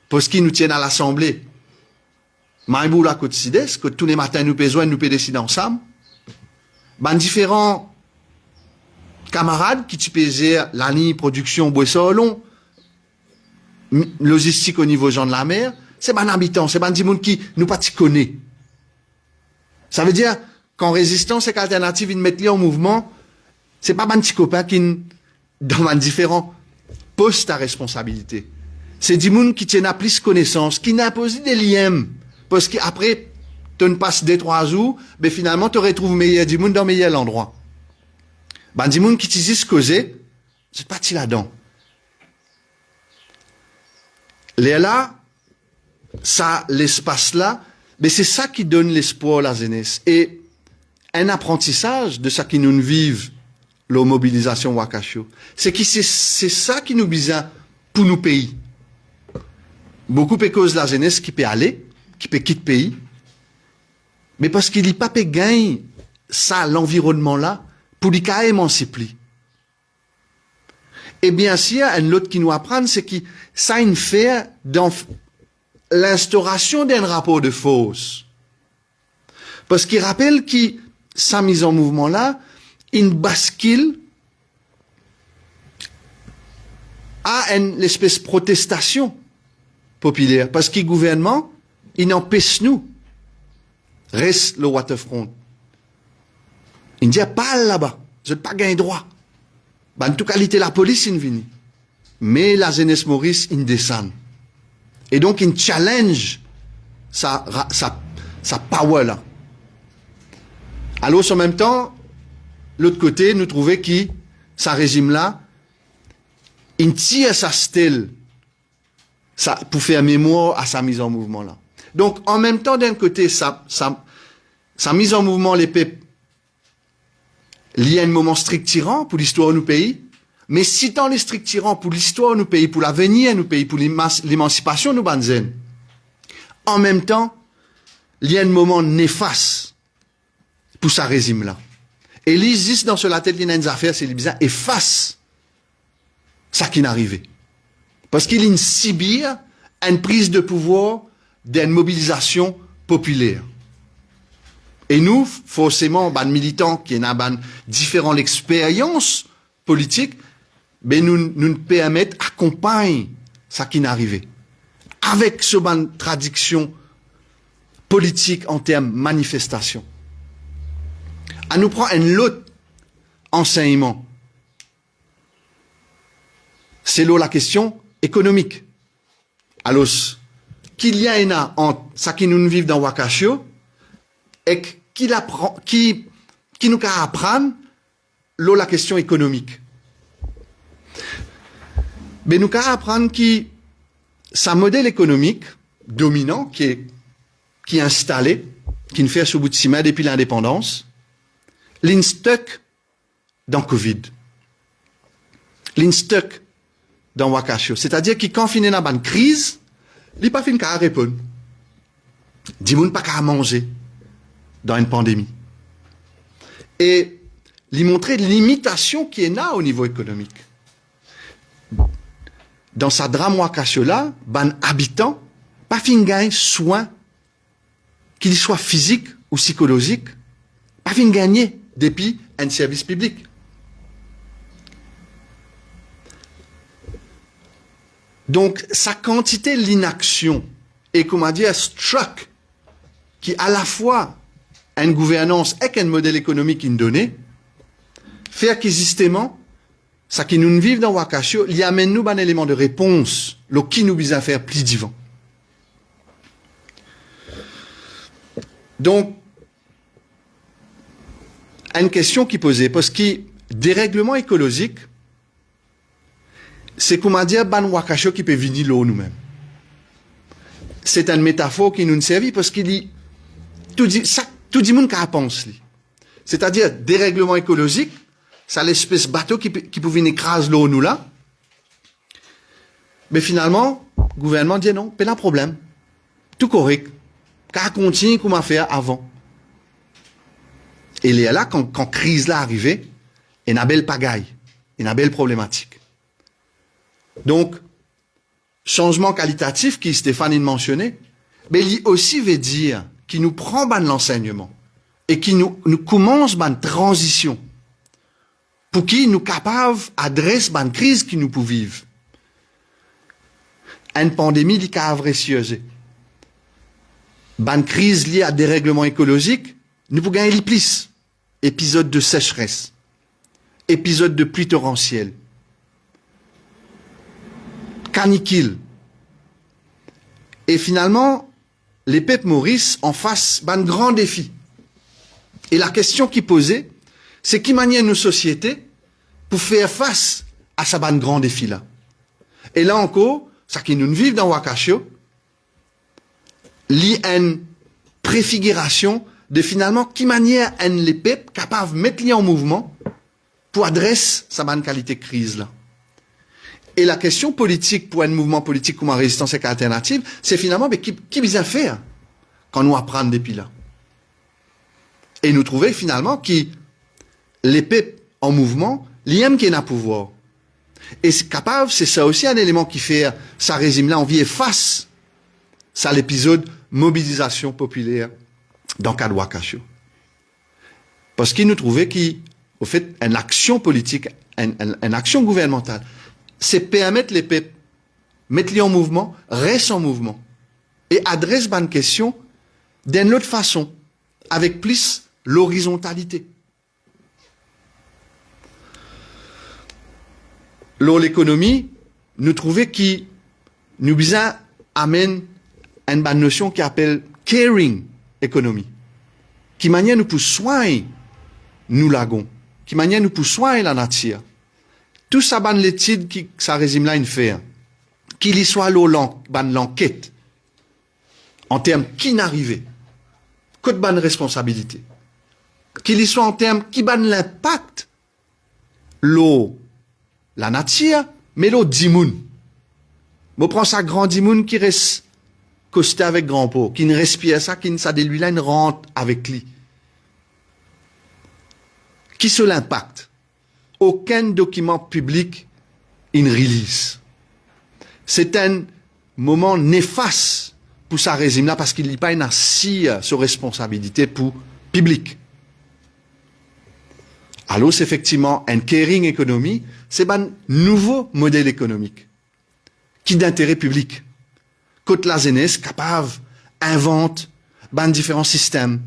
[SPEAKER 3] parce qu'ils nous tiennent à l'Assemblée. Maïbou la côte sud-est, que tous les matins nous besoin, nous décider ensemble. Ben, différents camarades qui pèsent la ligne production Boissolon, logistique au niveau gens de la mer, c'est ban habitants, c'est ban du monde qui nous pas connaît. Ça veut dire qu'en résistance et qu'alternative, ils mettent en mouvement, c'est pas ban petit copain qui, dans ban différents postes à responsabilité. C'est du monde qui tient à plus connaissance, qui n'a posé des liens. Parce qu'après, tu ne passes des 3 jours, mais finalement, tu retrouves meilleur du monde dans meilleur endroit. Ben, du monde qui t'y dit causer, c'est pas là-dedans. Là, ça, l'espace là, Mais c'est ça qui donne l'espoir à la jeunesse. Et un apprentissage de ça qui nous vivent, la mobilisation Wakasho, c'est que c'est ça qui nous besoin pour nos pays. Beaucoup de cause la jeunesse qui peut aller, qui peut quitter le pays, mais parce qu'il n'y a pas de gain, ça, l'environnement-là, pour lui émanciper. Et bien sûr, un autre qui nous apprend, c'est que ça a une fait dans l'instauration d'un rapport de force. Parce qu'il rappelle que sa mise en mouvement-là, une bascule à une espèce de protestation populaire. Parce que le gouvernement, il empêche nous. Reste le waterfront. Il dit, pas là-bas. Vous n'avez pas gagné droit. En toute qualité, la police, il vient. Mais la jeunesse Maurice, il descend. Et donc, il challenge sa power là. Alors, en même temps, l'autre côté, nous trouvons que ce régime-là, il tire sa stèle pour faire mémoire à sa mise en mouvement là. Donc, en même temps, d'un côté, sa mise en mouvement, les peuples, il y a un moment structurant pour l'histoire de nos pays, mais citant les structurants pour l'histoire de nos pays, pour l'avenir de nos pays, pour l'émancipation de nos banzen. En même temps, il y a un moment néfaste pour ce régime-là. Et l'ISIS, dans ce tête, il y a une affaire, c'est bizarre, efface ça qui n'est arrivé. Parce qu'il y a une sibire, une prise de pouvoir d'une mobilisation populaire. Et nous, forcément, ban militants qui ont différentes expériences politiques, mais nous permettent d'accompagner ça qui n'est arrivé. Avec ce ban traduction politique en termes de manifestation. À nous prendre un autre enseignement. C'est là la question économique. Alors, qu'il y a entre ça qui nous vivent dans Wakasho et qui nous apprend la question économique. Mais nous apprendre que ce modèle économique dominant qui est installé, qui nous fait sous bout de 6 mois depuis l'indépendance, l'instuck dans Covid. L'instuck dans Wakasho. C'est-à-dire que quand finit dans une crise, il n'y a pas fini qu'à répondre. Dis-moi pas qu'à manger dans une pandémie. Et lui montrer l'imitation qui est là au niveau économique. Dans sa drame Wakasho-là, ban habitant, pas fin gagne soin, qu'il soit physique ou psychologique, pas fin gagner depuis un service public. Donc, sa quantité l'inaction et, comment dire, struck, qui à la fois a une gouvernance et un modèle économique qui nous donne, fait que justement, ça qui nous vivent dans Wakasho, il y amène nous un élément de réponse, le qui nous vise à faire plus divin. Donc, une question qui posait, parce que dérèglement écologique, c'est comment dire ban Wakasho qui peut venir l'eau nous-mêmes. C'est une métaphore qui nous servit parce qu'il dit tout le monde qui pense. C'est-à-dire dérèglement écologique, c'est l'espèce bateau qui peut venir écraser l'eau nous là. Mais finalement, le gouvernement dit non, pas de problème. Tout correct. Car continue comme on a fait avant. Et il y a là, quand crise là arrivée, il y a une belle pagaille, une belle problématique. Donc, changement qualitatif qui Stéphane mentionné, mais il aussi veut dire qu'il nous prend ban l'enseignement et qui nous commence ban transition pour qu'il nous capable adresse ban crise qui nous peut vivre. Une pandémie qui a précieuse. Ban crise liée à dérèglement écologique, nous pouvons gagner plus. Épisode de sécheresse, épisode de pluie torrentielle, canicule. Et finalement, les peuples Maurice en face d'un grand défi. Et la question qui posait, c'est qui manière nos sociétés pour faire face à ce grand défi-là. Et là encore, ça qui nous vivent dans Wakasho, il y a une préfiguration de finalement qui manière en les peuples capables de mettre en mouvement pour adresser sa bonne qualité de crise là. Et la question politique pour un mouvement politique comme la résistance et alternative, c'est finalement mais qui vient faire quand nous apprenons depuis là. Et nous trouvons finalement que les peuples en mouvement, l'IM qui est dans le pouvoir. Et c'est capable, c'est ça aussi un élément qui fait ça régime là, on vit face à l'épisode mobilisation populaire dans le cas de Wakasho. Parce qu'il nous trouvait qu'au fait, une action politique, une action gouvernementale, c'est permettre les peuples, mettre-les en mouvement, reste en mouvement, et adresse bonne question d'une autre façon, avec plus l'horizontalité. L'économie, nous trouvait qui nous amène à une bonne notion qui appelle caring économie, qui manière nous pour soigner nous lagons, qui manière nous pour soigner la nature. Tout ça, ban l'étude qui ça résume là une fait, qu'il y soit l'enquête en termes qui n'arrivait, que de bonne responsabilité, qu'il y soit en termes qui ban l'impact l'eau, la nature, mais l'eau d'imoun. Moi, prends ça grand d'imoun qui reste costé avec grand pot, qui ne respire ça, qui ne ça de lui là, une rentre avec lui. Qui se l'impact? Aucun document public in release. C'est un moment néfaste pour sa régime là parce qu'il n'y a pas une assise sur responsabilité pour public. Alors, c'est effectivement un caring économie, c'est un nouveau modèle économique qui d'intérêt public. Côte la jeunesse capable invente différents systèmes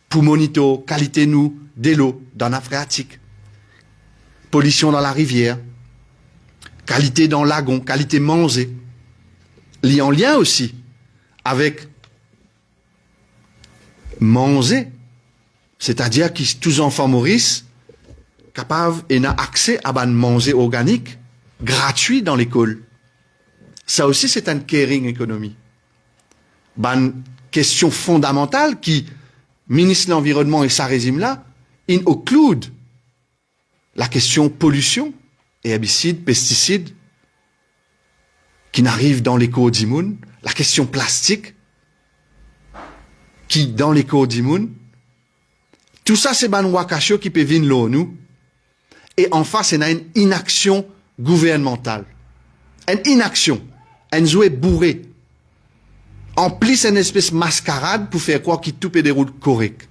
[SPEAKER 3] pour monitorer qualité nous de l'eau dans la phréatique, pollution dans la rivière, qualité dans le lagon, qualité manger, lié en lien aussi avec manger, c'est-à-dire que tous les enfants Maurice capables et n'a accès à manger organique gratuit dans l'école. Ça aussi, c'est un caring économie. Une question fondamentale qui, ministre de l'Environnement et sa régime là, include la question pollution, herbicides, pesticides, qui n'arrivent dans l'éco d'immun, la question plastique, qui dans l'éco d'immun, tout ça c'est ban Wakasho qui peut venir l'ONU, et en face, il y a une inaction gouvernementale. Une inaction. Un jouet bourré. En plus, une espèce de mascarade pour faire croire qu'il tout peut dérouler correct.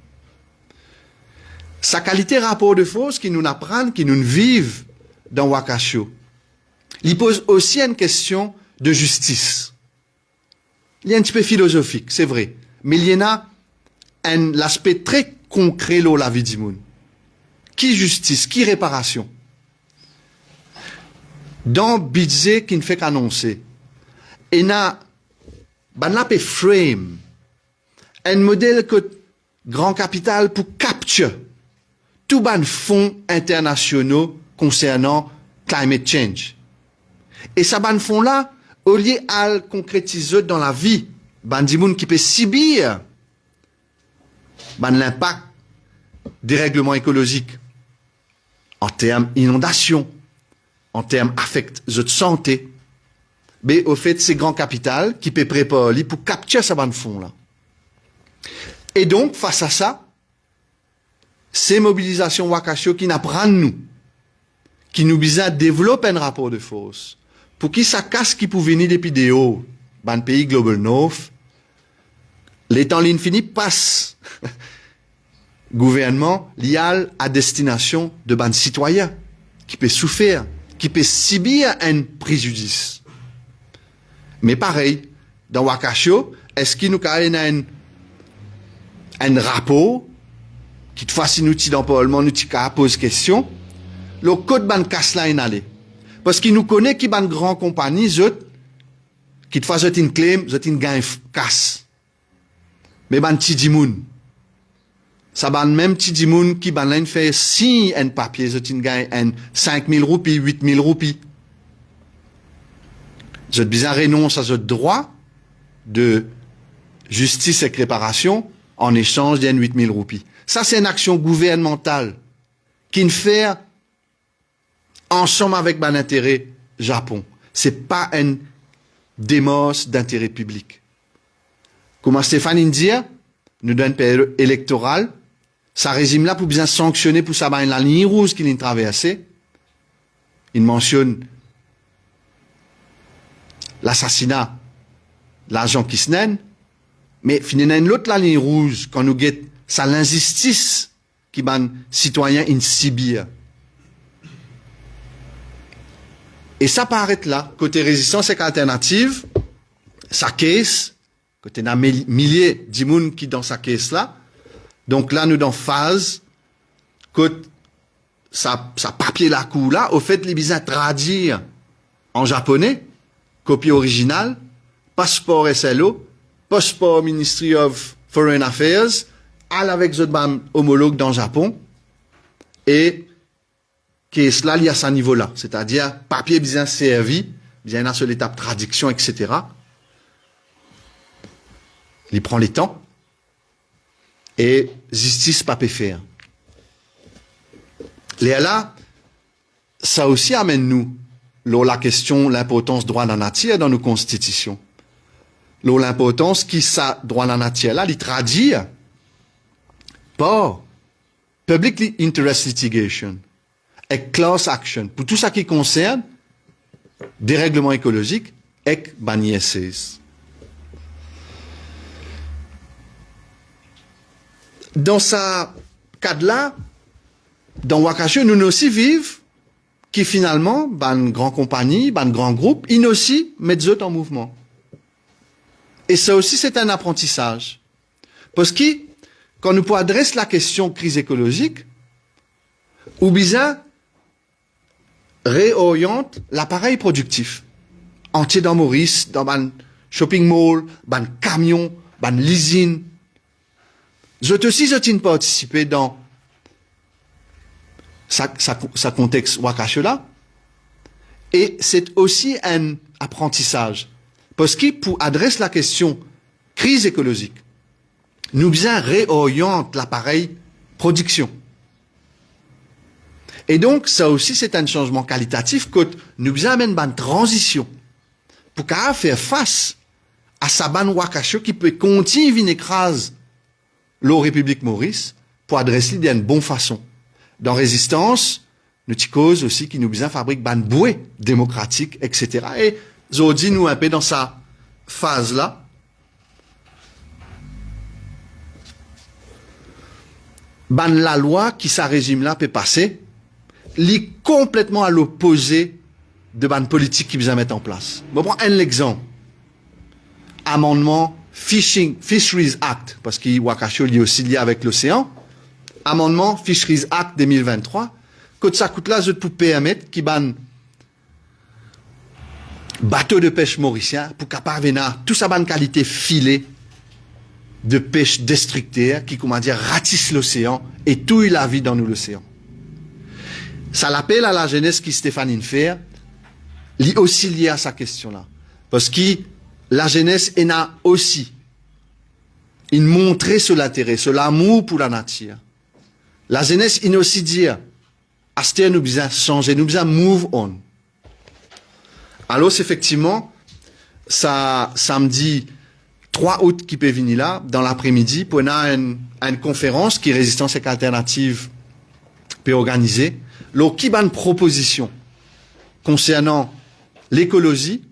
[SPEAKER 3] Sa qualité rapport de force qui nous apprend, qui nous vivent dans Wakasho, il pose aussi une question de justice. Il y a un petit peu philosophique, c'est vrai. Mais il y en a l'aspect très concret de la vie du monde. Qui justice, qui réparation? Dans budget qui ne fait qu'annoncer, il y a un frame, un modèle que grand capital pour capture tout ban fonds internationaux concernant climate change. Et ça ban fonds là, au lieu à le concrétiser dans la vie, ban di moun qui peut subir l'impact des règlements écologiques en termes inondation, en termes affect de santé, mais au fait, c'est grand capital qui peut préparer pour capturer ce ban fonds là. Et donc, face à ça, ces mobilisations Wakasho qui n'apprennent nous, qui nous visent à développer un rapport de force, pour qui ça casse qui peut venir depuis des hauts, dans le pays Global North, les temps l'infini passe. Gouvernement lié à destination de ban citoyens, qui peut souffrir, qui peut subir un préjudice. Mais pareil, dans Wakasho, est-ce qu'il nous a un rapport qui te fasse un outil d'empolement, nous pose question, le code ban casse là allé. Parce qu'il nous connaît qui ban grand compagnie, qui te fasse une claim, une gain casse. Mais ban ti dimoun. Ça ban même ti dimoun qui ban là fait si un papier, une gain 5,000 roupies, 8,000 roupies. Vous bien renonce à ce droit de justice et réparation en échange d'un 8000 roupies. Ça, c'est une action gouvernementale qui ne fait ensemble avec mon intérêt Japon. C'est pas un démos d'intérêt public. Comme Stéphane dit, nous donne une période électorale, ça régime là pour bien sanctionner pour ça, la ligne rouge qu'il a traversée. Il mentionne l'assassinat de l'agent Kisnen, mais finalement, l'autre la ligne rouge, quand nous guette, ça l'injustice qui ban citoyen in Sibir. Et ça paraît là, côté résistance et alternative, sa caisse, côté d'un millier d'immunes qui dans sa caisse là. Donc là, nous dans phase, côté sa papier la coup là, au fait, les bizarres traduire en japonais, copie originale, passeport SLO, passeport Ministry of Foreign Affairs, avec les autres homologues dans le Japon, et qui est cela lié à ce niveau-là, c'est-à-dire papier bien servi, bien à sur l'étape traduction, etc. Il prend les temps, et justice pas peut faire. Et là, ça aussi amène nous la question, l'importance droit de la nature dans nos constitutions. L'importance qui ça droit de la nature là, il traduit par public interest litigation et class action pour tout ça qui concerne dérèglement écologique et bannières. Dans ce cadre-là, dans Wakasho, nous aussi vivons qui finalement, ban grande compagnie, ban grand groupe, ils aussi mettent eux en mouvement. Et ça aussi, c'est un apprentissage. Parce que, quand nous adressons la question crise écologique, ou bien, réoriente l'appareil productif. Entier dans Maurice, dans ban shopping mall, ban camion, ban leasing. Je aussi, je pas participé dans sa contexte Wakasho là. Et c'est aussi un apprentissage. Parce que pour adresser la question crise écologique, nous bien réoriente l'appareil production. Et donc, ça aussi, c'est un changement qualitatif que nous bien amène une transition pour qu'à faire face à sa ban Wakasho qui peut continuer à écraser la République Maurice pour adresser d'une bonne façon. Dans résistance, nous cause aussi qui nous bien fabrique ban bouée démocratique, etc. Et Zodi nous un peu dans sa phase là. Ban la loi qui sa régime là peut passer, lit complètement à l'opposé de ban politique qui vient mettre en place. Bon, prends un exemple. Amendement Fisheries Act, parce que Wakasho est aussi lié avec l'océan. Amendement Fisheries Act 2023, que ça coûte là, pour permettre qui ban bateau de pêche mauricien pour capable tout ça ban qualité filet de pêche destructeur qui, comment dire, ratisse l'océan et touille la vie dans l'océan. Ça l'appelle à la jeunesse qui Stéphane fait, li aussi lié à sa question-là. Parce que la jeunesse en a aussi une montré sur l'intérêt, sur l'amour pour la nature. La jeunesse, il aussi dire, Aster nous besoin changer, nous besoin move on. Alors, effectivement, ça, samedi 3 août qui peut venir là, dans l'après-midi, pour une conférence qui Résistance et Alternative peut organiser. Alors, qui a une proposition concernant l'écologie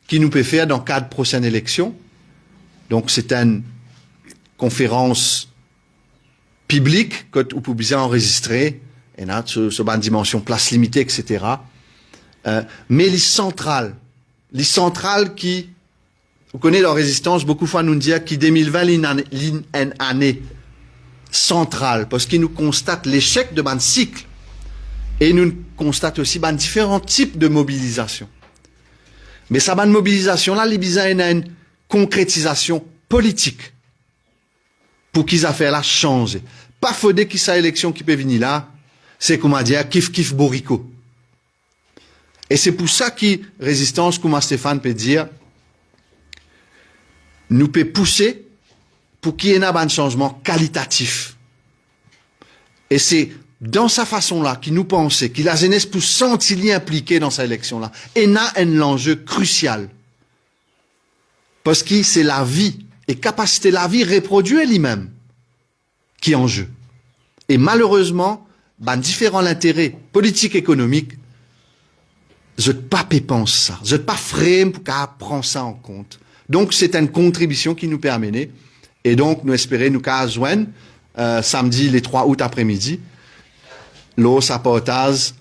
[SPEAKER 3] qui nous peut faire dans le cadre de prochaine élection. Donc, c'est une conférence publique que vous pouvez bien enregistrer, et là, sur une dimension place limitée, etc. Mais les centrales qui, vous connaissez leur résistance, beaucoup de fois nous disent que 2020 est une année centrale, parce qu'ils nous constatent l'échec de ban cycle, et nous constatent aussi ban différents types de mobilisation. Mais ça ban mobilisation là, les bizarres a une concrétisation politique pour qu'ils affaires là changent. Pas faudrait qu'il sa élection qui peut venir là, c'est comment dire, kiff borico. Et c'est pour ça que résistance, comme Stéphane peut dire, nous peut pousser pour qu'il y ait un changement qualitatif. Et c'est dans sa façon-là qu'il nous pensait, qu'il la jeunesse pour sentir impliquée dans cette élection-là. Et n'a un enjeu crucial. Parce que c'est la vie, et capacité de la vie reproduire lui-même, qui est en jeu. Et malheureusement, différents intérêts politiques, économiques, je ne pas pense ça. Je ne pas frame pour qu'elle prenne ça en compte. Donc, c'est une contribution qui nous permet. Et donc, nous espérons, nous qu'à joindre, samedi, les 3 août après-midi, l'eau s'apportage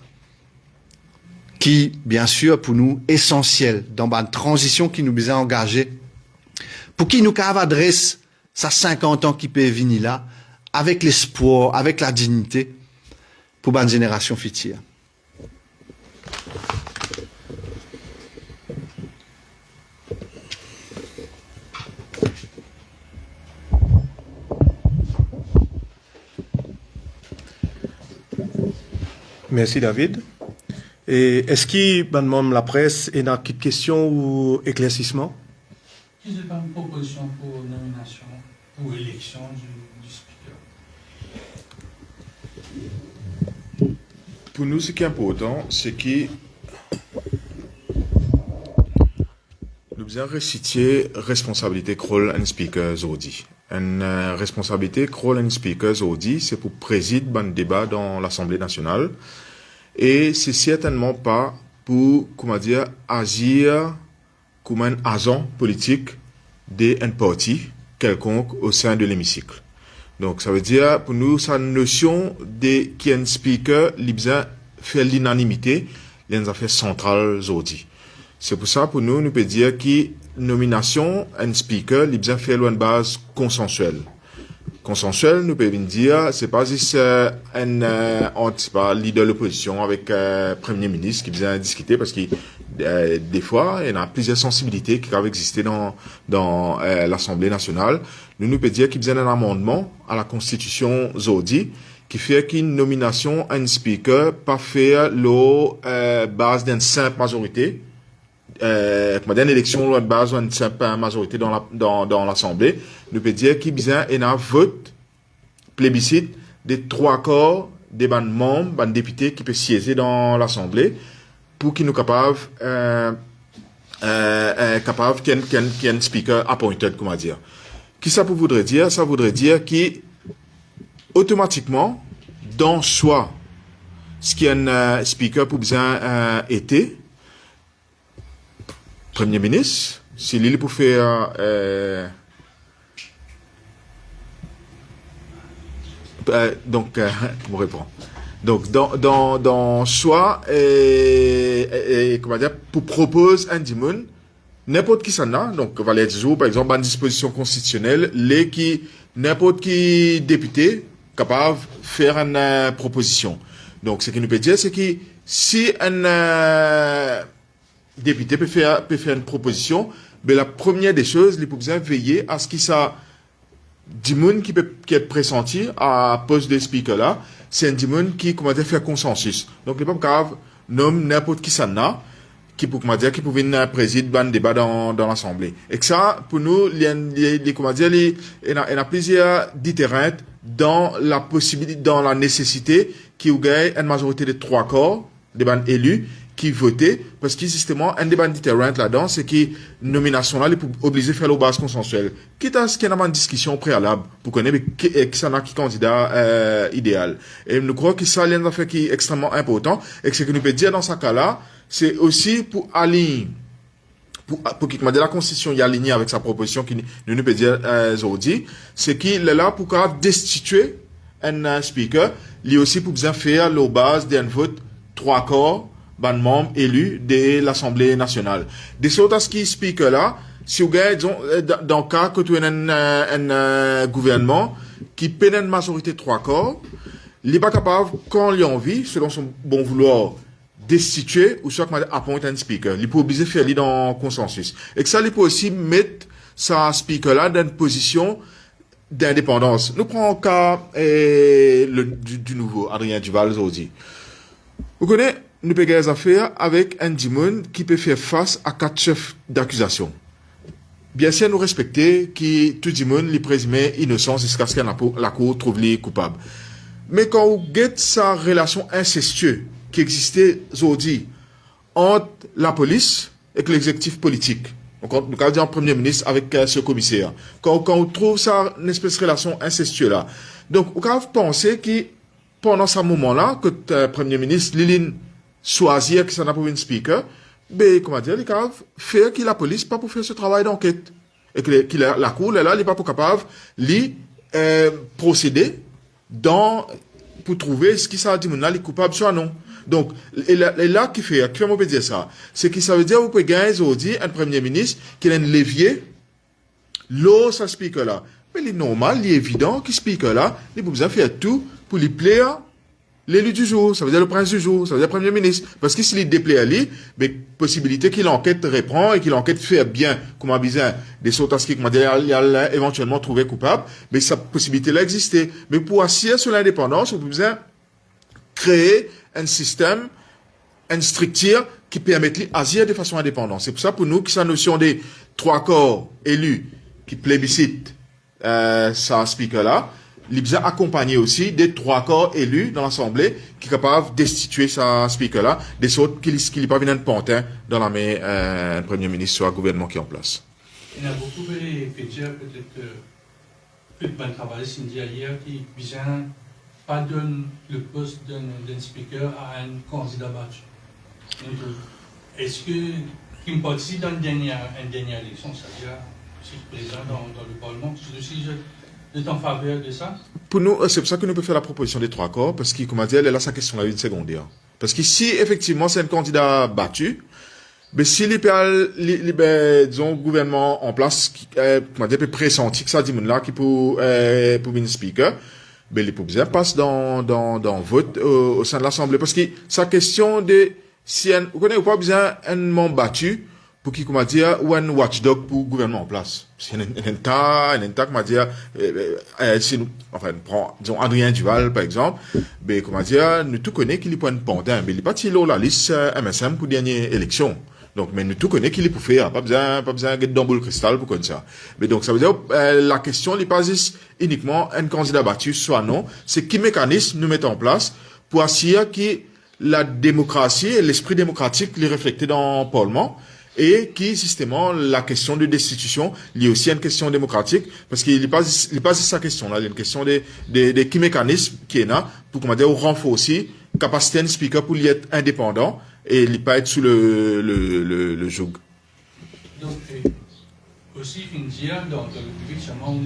[SPEAKER 3] qui, bien sûr, pour nous, essentiel dans la transition qui nous a engagés, pour qui nous adresse ça 50 ans qui peut venir là, avec l'espoir, avec la dignité, pour la génération future.
[SPEAKER 1] Merci David. Et est-ce qu'il y a même la presse et une petite question ou éclaircissement?
[SPEAKER 4] Qui n'est pas une proposition pour nomination, pour élection du speaker?
[SPEAKER 2] Pour nous, ce qui est important, c'est que nous avons récité responsabilité crawl and speaker aujourd'hui. Une responsabilité crawl and speaker aujourd'hui, c'est pour présider un débat dans l'Assemblée nationale. Et c'est certainement pas pour, comment dire, agir comme un agent politique d'un parti quelconque au sein de l'hémicycle. Donc, ça veut dire, pour nous, sa notion de qui est un speaker, l'IBSA fait l'unanimité, les affaires centrales aujourd'hui. C'est pour ça, pour nous, nous peut dire que nomination, un speaker, l'IBSA fait une base consensuelle. Consensuel, nous pouvons dire, c'est pas juste un leader de l'opposition avec Premier ministre qui vient discuter parce que des fois, il y a plusieurs sensibilités qui peuvent exister dans l'Assemblée nationale. Nous pouvons dire qu'il y a un amendement à la Constitution Zodi qui fait qu'une nomination à un speaker pas faire la base d'une simple majorité. Une élection à base d'une simple majorité dans l'Assemblée, nous peut dire qu'il y a un vote plébiscite des 3 quarts des membres, des députés qui peuvent siéger dans l'Assemblée pour qu'ils nous capables qu'il y ait un speaker appointed, comment dire. Qu'est-ce que ça voudrait dire? Ça voudrait dire qu'automatiquement, dans soit ce qui est un speaker pour bien été, Premier ministre, si l'île pour faire comment répondre? Donc dans choix comment dire pour proposer un dimon n'importe qui s'en a donc Valet jour par exemple une disposition constitutionnelle les qui n'importe qui député capable de faire une proposition. Donc ce qui nous peut dire c'est que si un député peut faire une proposition, mais la première des choses, il faut bien veiller à ce qu'il ça Dimoun qui est pressenti à poste de speaker là, c'est un Dimoun qui comment dire faire consensus. Donc il n'est pas grave nomme n'importe qui s'en a qui pour comment dire qui pouvait présider un débat dans l'Assemblée. Et que ça pour nous les comment dire il y a plusieurs différents dans la possibilité dans la nécessité qu'il y ait une majorité de 3 quarts des ban élus qui votaient, parce que justement, un débat différent là-dedans, c'est que nomination là, il est obligé de faire la base consensuelle. Quitte à ce qu'il y a une discussion préalable, pour connaître qui s'en a qui candidat idéal. Et nous croyons que ça, c'est une affaire qui est extrêmement important, et que ce que nous peut dire dans ce cas-là, c'est aussi pour aligner, pour que la Constitution y aligne avec sa proposition, qui nous peut dire aujourd'hui, c'est qu'il est là pour destituer un speaker, lui aussi pour bien faire la base d'un vote 3 quarts membre élu de l'Assemblée nationale. De sorte à ce qui speaker là, si vous avez, dans le cas que tu as un gouvernement qui peine une majorité 3 quarts, il n'est pas capable, quand il a envie, selon son bon vouloir, destituer ou soit appointer un speaker. Il peut obliger de faire dans le consensus. Et que ça, il peut aussi mettre sa speaker là dans une position d'indépendance. Nous prenons le cas du nouveau Adrien Duval aujourd'hui. Vous connaissez nous pouvons des affaires avec un dimon qui peut faire face à 4 chefs d'accusation. bien sûr nous respecter qui tout le monde les présumé innocent jusqu'à ce que la cour trouve les coupables. Mais quand on guette sa relation incestueuse qui existait aujourd'hui entre la police et l'exécutif politique, donc on peut dire un premier ministre avec ce commissaire, quand on trouve ça une espèce de relation incestueuse là, donc on peut penser que pendant ce moment-là, que le premier ministre Liline choisir que ça n'a pas une speaker, ben comment dire, il peut faire que la police pas pour faire ce travail d'enquête et que la cour là, il n'est pas pour capable de procéder pour trouver ce qui ça dit là les coupables soit non. Donc et là qui fait comment on peut dire ça, c'est que ça veut dire vous pouvez gagner aujourd'hui un premier ministre qui a un levier l'eau ça speaker là, mais il est normal, il est évident que speaker là il peut besoin faire tout pour lui plaire l'élu du jour, ça veut dire le prince du jour, ça veut dire le premier ministre. Parce que s'il est déplaît à lui, mais possibilité qu'il enquête reprend et qu'il enquête fait bien, comme un bizarre, des sauts à ce qu'il a éventuellement trouvé coupable, mais sa possibilité-là existait. Mais pour assurer sur l'indépendance, on peut besoin créer un système, une structure qui permette d'agir de façon indépendante. C'est pour ça, pour nous, que sa notion des 3 corps élus qui plébiscitent sa speaker-là, il a accompagné aussi des 3 corps élus dans l'Assemblée qui sont capables de destituer sa speaker-là, des autres qui ne pas venir de pantin dans la main Premier ministre soit gouvernement qui est en place.
[SPEAKER 4] Il y a beaucoup de dire peut-être plus de bon travail, Cindy hier, qui vient pas donner le poste d'un speaker à un candidat battu. Est-ce que qui me participe dans une dernière élection, c'est-à-dire si présent dans le Parlement, je suis en faveur de ça?
[SPEAKER 2] Pour nous, c'est pour ça que nous pouvons faire la proposition des 3 corps, parce que, comme a dit, elle est là sa question là une secondaire. Parce que si effectivement c'est un candidat battu, mais si disons, gouvernement en place, comment dire, peut pressenti que ça dit là qui pour une speaker, ben les bien passe dans vote au sein de l'Assemblée. Parce que sa question de si vous connaissez pas besoin un membre battu pour qui, comment dire, ou un watchdog pour le gouvernement en place. C'est un tas, comment dire, si nous, enfin, prend, disons, Adrien Duval, par exemple, ben, comment dire, nous tout connaissons qu'il est pas un pantin, mais il est pas tiré la liste MSM pour dernière élection. Donc, mais nous tout connaissons qu'il est pour faire, pas besoin de dans boule cristal pour comme ça. Mais donc, ça veut dire, la question n'est pas uniquement un candidat battu, soit non, c'est quel mécanisme nous mettons en place pour assurer que la démocratie et l'esprit démocratique les reflétés dans le Parlement, et qui, justement, la question de destitution, il y a aussi une question démocratique, parce qu'il n'est pas sa question là, il y a une question des qui mécanismes qui est là, pour, comment dire, renforcer capacité d'un speaker pour lui être indépendant, et il ne pas être sous le joug.
[SPEAKER 4] Donc, aussi, il dire, dans le public, seulement,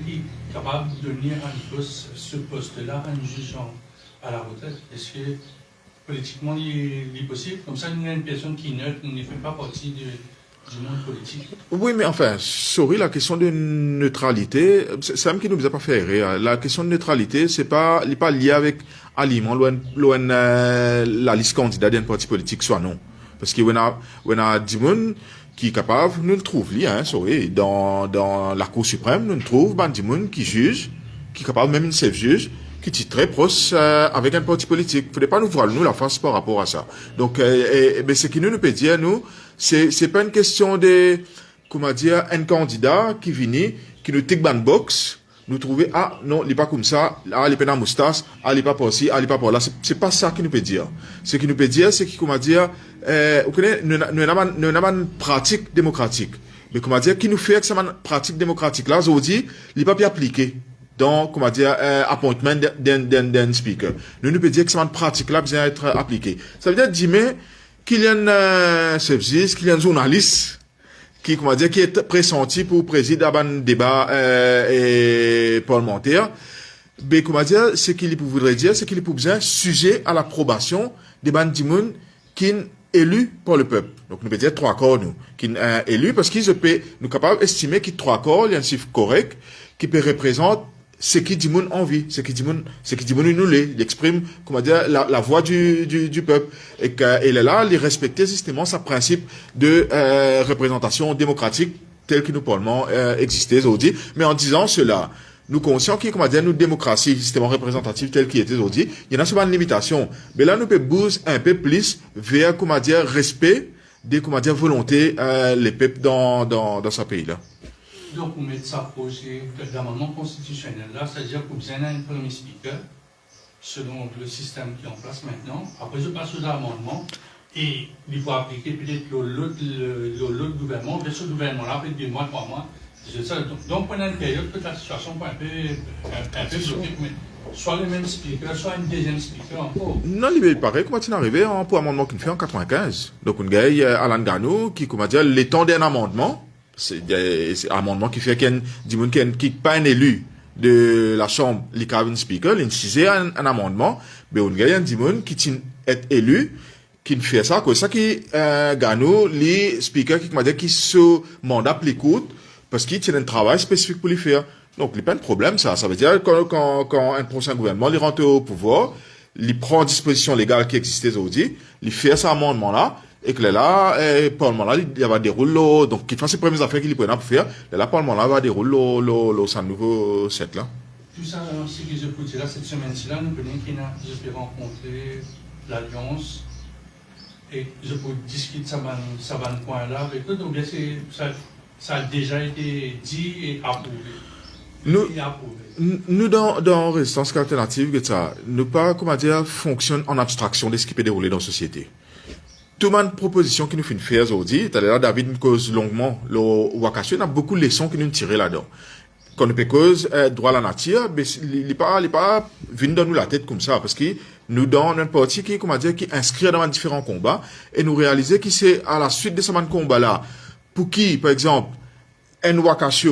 [SPEAKER 4] qui est capable de donner ce poste-là à un juge à la retraite. Est-ce que politiquement, il est possible? Comme ça, il y a une personne qui ne fait pas partie du monde politique. Oui,
[SPEAKER 2] mais enfin, sorry, la question de neutralité, c'est même qui nous a pas fait rire. La question de neutralité, c'est pas lié avec aliment, loin la liste candidat d'un parti politique, soit non. Parce que on a du monde qui est capable, nous le trouvons, sorry, dans la Cour suprême, nous le trouvons, du monde qui juge, qui est capable, même une chef juge, qui est très proche avec un parti politique. Il ne faudrait pas nous voir nous la face par rapport à ça. Donc, mais ce qui nous peut dire, nous, c'est pas une question de, comment dire, un candidat qui vient, qui nous tique ban box, nous trouver, ah, non, il n'est pas comme ça, ah, il est pas dans moustache, ah, il n'est pas par ci, ah, il n'est pas par là. C'est pas ça qui nous peut dire. Ce qui nous peut dire, c'est que, comment dire, vous connaissez, nous avons une pratique démocratique. Mais comment dire, qui nous fait que cette pratique démocratique là, aujourd'hui, il n'est pas bien appliqué. Donc, comment dire, appointment d'un speaker. Nous peut dire que cette pratique-là besoin être appliquée. Ça veut dire, dis-moi, qu'il y a un service, qu'il y a un journaliste, qui, comment dire, qui est pressenti pour présider un débat, parlementaire. Mais, comment dire, ce qu'il voudrait dire, c'est qu'il est besoin sujet à l'approbation des bandimouns qui est élu par le peuple. Donc, nous peut dire 3 corps, nous, qui est élu parce qu'ils peuvent, nous capables d'estimer qu'il y a 3 corps, il y a un chiffre correct, qui peut représenter ce qui dit mon envie, ce qui dit mon nous il exprime, comment dire, la voix du peuple. Et qu'il est là, il respecte justement sa principe de, représentation démocratique tel que nous parlement, existait aujourd'hui. Mais en disant cela, nous conscients que, comment dire, nous démocratie, justement représentative telle qu'il était aujourd'hui, il y en a souvent une limitation. Mais là, nous pouvons bouger un peu plus vers, comment dire, respect, des, comment dire, volontés, les peuples dans ce pays-là.
[SPEAKER 4] Donc, pour mettre ça projet d'amendement constitutionnel là, c'est-à-dire que vous avez un premier speaker, selon le système qui est en place maintenant. Après, je passe aux amendements et il faut appliquer peut-être l'autre gouvernement, mais ce gouvernement-là, peut-être 2 mois, 3 mois. C'est ça. Donc, pendant une période, toute la situation peut un peu bloquée. Soit le même speaker, soit une deuxième speaker encore.
[SPEAKER 2] Non, il paraît comment c'est arrivé pour un amendement qu'il fait en 95. Donc, un gars, Alan Gano, qui, comment dire, l'étend d'un amendement, c'est un amendement qui fait qu'il qui pas un élu de la chambre, les cabin speaker, l'incisé un amendement, mais un gars, qui est élu, qui ne fait ça, que ça qui, Gano, les speakers qui, comment dire, qui ce mandat l'écoute, parce qu'il tient un travail spécifique pour les faire. Donc, il n'y a pas de problème, ça. Ça veut dire que quand un prochain gouvernement, il rentre au pouvoir, il prend disposition légale qui existait aujourd'hui, il fait cet amendement-là, et que là, Parlement-là, il va dérouler, donc, qu'il fasse ses premières affaires qu'il prend pour faire, là, Parlement-là va dérouler son nouveau set-là.
[SPEAKER 4] Tout ça, ce que je peux dire là, cette semaine-ci, là, nous connaissons qu'il a, je peux rencontrer l'Alliance, et je peux discuter de ça point-là avec eux, donc bien, ça a déjà été dit et approuvé.
[SPEAKER 2] Nous dans Résistance Alternative, que ça, ne pas, comment dire, fonctionne en abstraction de ce qui peut dérouler dans la société. Toute ma proposition qui nous fait faire aujourd'hui, là, David nous cause longuement, le Wakashi, il y a beaucoup de leçons qui nous tirent là-dedans. Quand nous peut cause, droit à la nature, mais il pas venu dans nous la tête comme ça, parce que nous, dans un parti qui, comment dire, qui inscrit dans différents combats, et nous réaliser que c'est à la suite de ce combat-là, pour qui, par exemple, un Wakashi,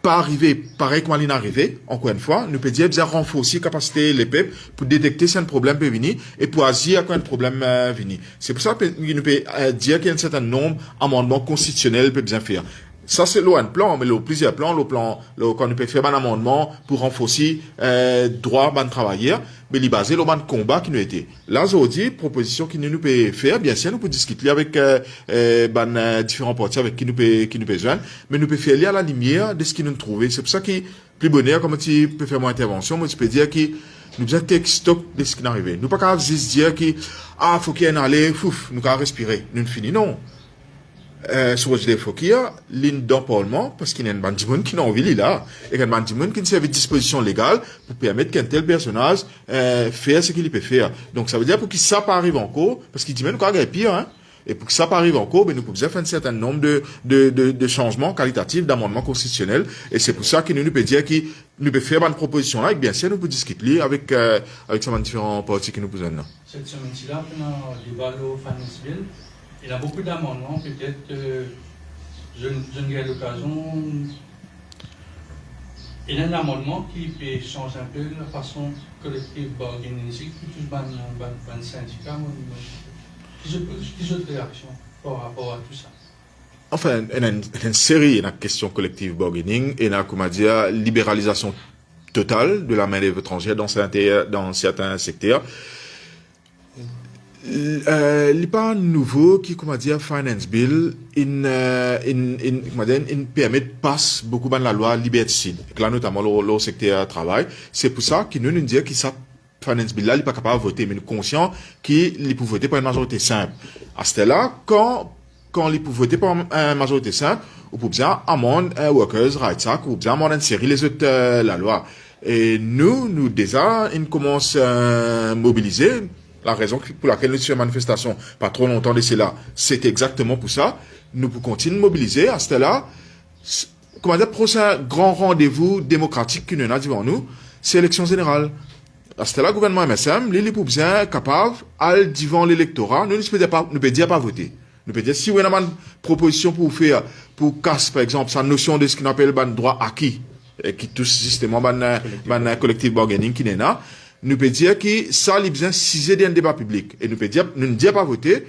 [SPEAKER 2] pas arrivé pareil comme il est arrivé, encore une fois, nous peut dire bien renforcer capacité les peuples pour détecter si un problème peut venir et pour agir quand un problème venir. C'est pour ça que nous peut dire qu'il y a un certain nombre d'amendements constitutionnels peut bien faire. Ça, c'est un plan, mais plusieurs plans, quand on peut faire un amendement pour renforcer, droit, de travailleurs, mais il est basé sur le combat qui nous était. Là, aujourd'hui, proposition qui nous peut faire, bien sûr, nous pouvons discuter avec, différents partis avec qui nous peut joindre, mais nous pouvons faire lire à la lumière de ce qui nous trouve. C'est pour ça que, plus bonheur, comme tu peux faire mon intervention, moi, tu peux dire que nous avons take stock de ce qui est arrivé. Nous pas qu'à juste dire que, faut qu'il y ait un aller, nous qu'à respirer. Nous finissons, non. Sur le faut qu'il y ait ligne dans le Parlement, parce qu'il y a un bandiment qui n'a envie là, et un bandiment qui ne servait de disposition légale pour permettre qu'un tel personnage, faire ce qu'il peut faire. Donc, ça veut dire pour que ça pas arrive encore, parce qu'il dit même qu'il y a pire, hein. Et pour que ça pas arrive encore, ben, nous pouvons faire un certain nombre de changements qualitatifs, d'amendements constitutionnels, et c'est pour ça que nous pouvons dire que nous pouvons faire une proposition là, et bien sûr, nous pouvons discuter avec ces différents partis qui nous posent là.
[SPEAKER 4] Cette semaine-ci là, pendant le débat au Fanisville, il y a beaucoup d'amendements, peut-être que je ne gagne l'occasion. Il y a un amendement qui peut changer un peu la façon collective bargaining ici, qui touche un syndicat. Quelles autres réactions par rapport à tout ça?
[SPEAKER 2] Enfin, il y a une série de questions collective bargaining et il y a, comment dire, libéralisation totale de la main-d'œuvre étrangère dans certains secteurs. Il n'est pas nouveau qui, comment dire, Finance Bill, il permet de passer beaucoup de la loi liberticide, là, notamment le secteur travail. C'est pour ça qu'il nous dit que ça, Finance Bill là, il n'est pas capable de voter, mais nous sommes conscients qu'il peut voter par une majorité simple. À ce là quand il peut voter par une majorité simple, on peut bien amender Workers' Rights Act, ou bien amender une série les autres, la loi. Et nous déjà, on commence à mobiliser. La raison pour laquelle nous sommes en manifestation pas trop longtemps de cela, c'est exactement pour ça. Nous pouvons continuer de mobiliser à ce là. Comment dire, prochain grand rendez-vous démocratique que nous avons devant nous, c'est l'élection générale. À ce là, le gouvernement MSM, il est pour bien capable, aller devant l'électorat, nous ne pouvons dire pas voter. Nous pouvons dire, si vous avez une proposition pour faire, pour casser, par exemple, sa notion de ce qu'on appelle le droit acquis, qui touche justement le collectif bargaining qui n'est là, nous pouvons dire que ça, il besoin ciser d'un débat public. Et nous pouvons dire, nous ne disons pas voter,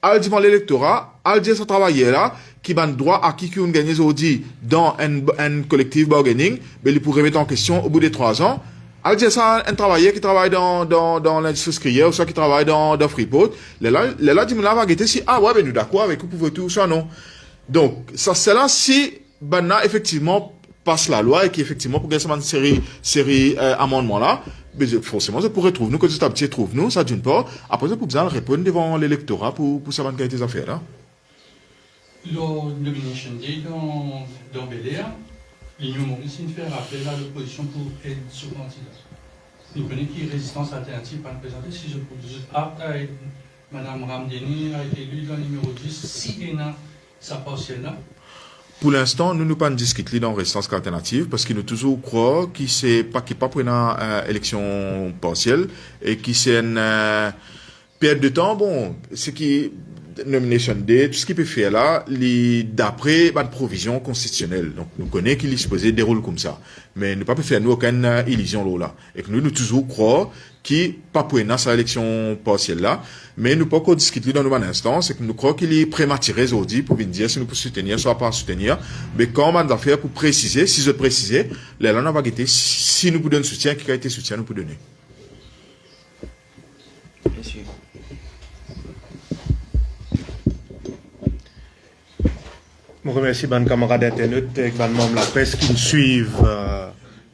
[SPEAKER 2] al devant l'électorat, al dire ce travailleur là, qui a un droit acquis qu'on gagne aujourd'hui dans un collectif bargaining, mais il pourrait mettre en question au bout de 3 ans. Al dire ça, un travailleur qui travaille dans l'industrie sucrière, ou soit qui travaille dans Freeport, là, dit, là, va guetter si, ouais, ben, nous d'accord avec vous pour voter ou soit non. Donc, ça, c'est là si, effectivement, passe la loi et qu'effectivement, pour gagner cette série amendement-là, mais forcément, ça pourrait trouver nous, que petit à petit trouve nous, ça d'une part. Après, ça pour besoin répondre devant l'électorat pour ça va gagner des affaires, là.
[SPEAKER 4] Le Nomination Day dans Bel Air, l'Union Maurice fait rappel à l'opposition pour être sur candidat. Nous connaissons qui résistance alternative à nous présenter. Si je apte à être Mme Ramdeni a été élue dans le numéro 10, si elle a sa partielle là.
[SPEAKER 2] Pour l'instant, nous pas discuter dans résistance alternative parce qu'il nous toujours croit qu'il c'est pas pour une élection partielle et qui c'est une perte de temps. Bon, ce qui nomination day, tout ce qu'il peut faire là, d'après une provision constitutionnelle. Donc, nous connaissons qu'il est supposé dérouler comme ça. Mais nous ne pouvons pas faire nous aucune illusion là. Et que nous toujours croire qu'il pas pour une élection partielle là. Mais nous ne pouvons pas discuter dans une instance, c'est que nous croyons qu'il est prématuré aujourd'hui pour venir dire si nous pouvons soutenir, soit pas soutenir. Mais quand on a fait pour préciser, si je précisais, là, on va guetter, si nous pouvons donner soutien, qui a été soutien, nous pouvons donner.
[SPEAKER 5] Monsieur.
[SPEAKER 1] Je remercie mes camarades internautes et mes membres de la presse qui nous suivent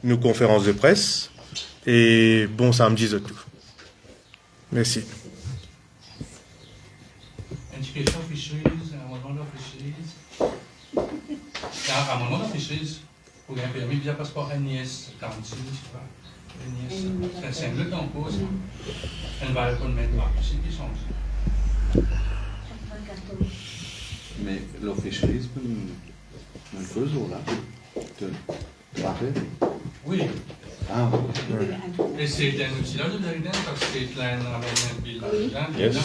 [SPEAKER 1] nos conférences de presse. Et bon samedi à tous. Merci.
[SPEAKER 4] Education fisheries, amendement de fisheries. Amendement de fisheries pour un permis via passeport NIS, County, NIS. C'est un peu en cause. Environment, c'est qui change.
[SPEAKER 5] Mais le fisheries, une chose là, tu rappelles?
[SPEAKER 4] Oui.
[SPEAKER 5] Ah,
[SPEAKER 4] Et c'est un outil là de Dariden parce que c'est un amendement bill là.
[SPEAKER 2] Yes.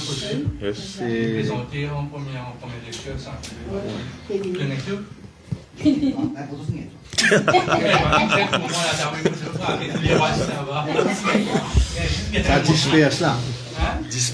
[SPEAKER 2] Yes.
[SPEAKER 5] c'est...
[SPEAKER 4] Présenté en première lecture, ça. Connecteur?
[SPEAKER 3] Ça disperse là.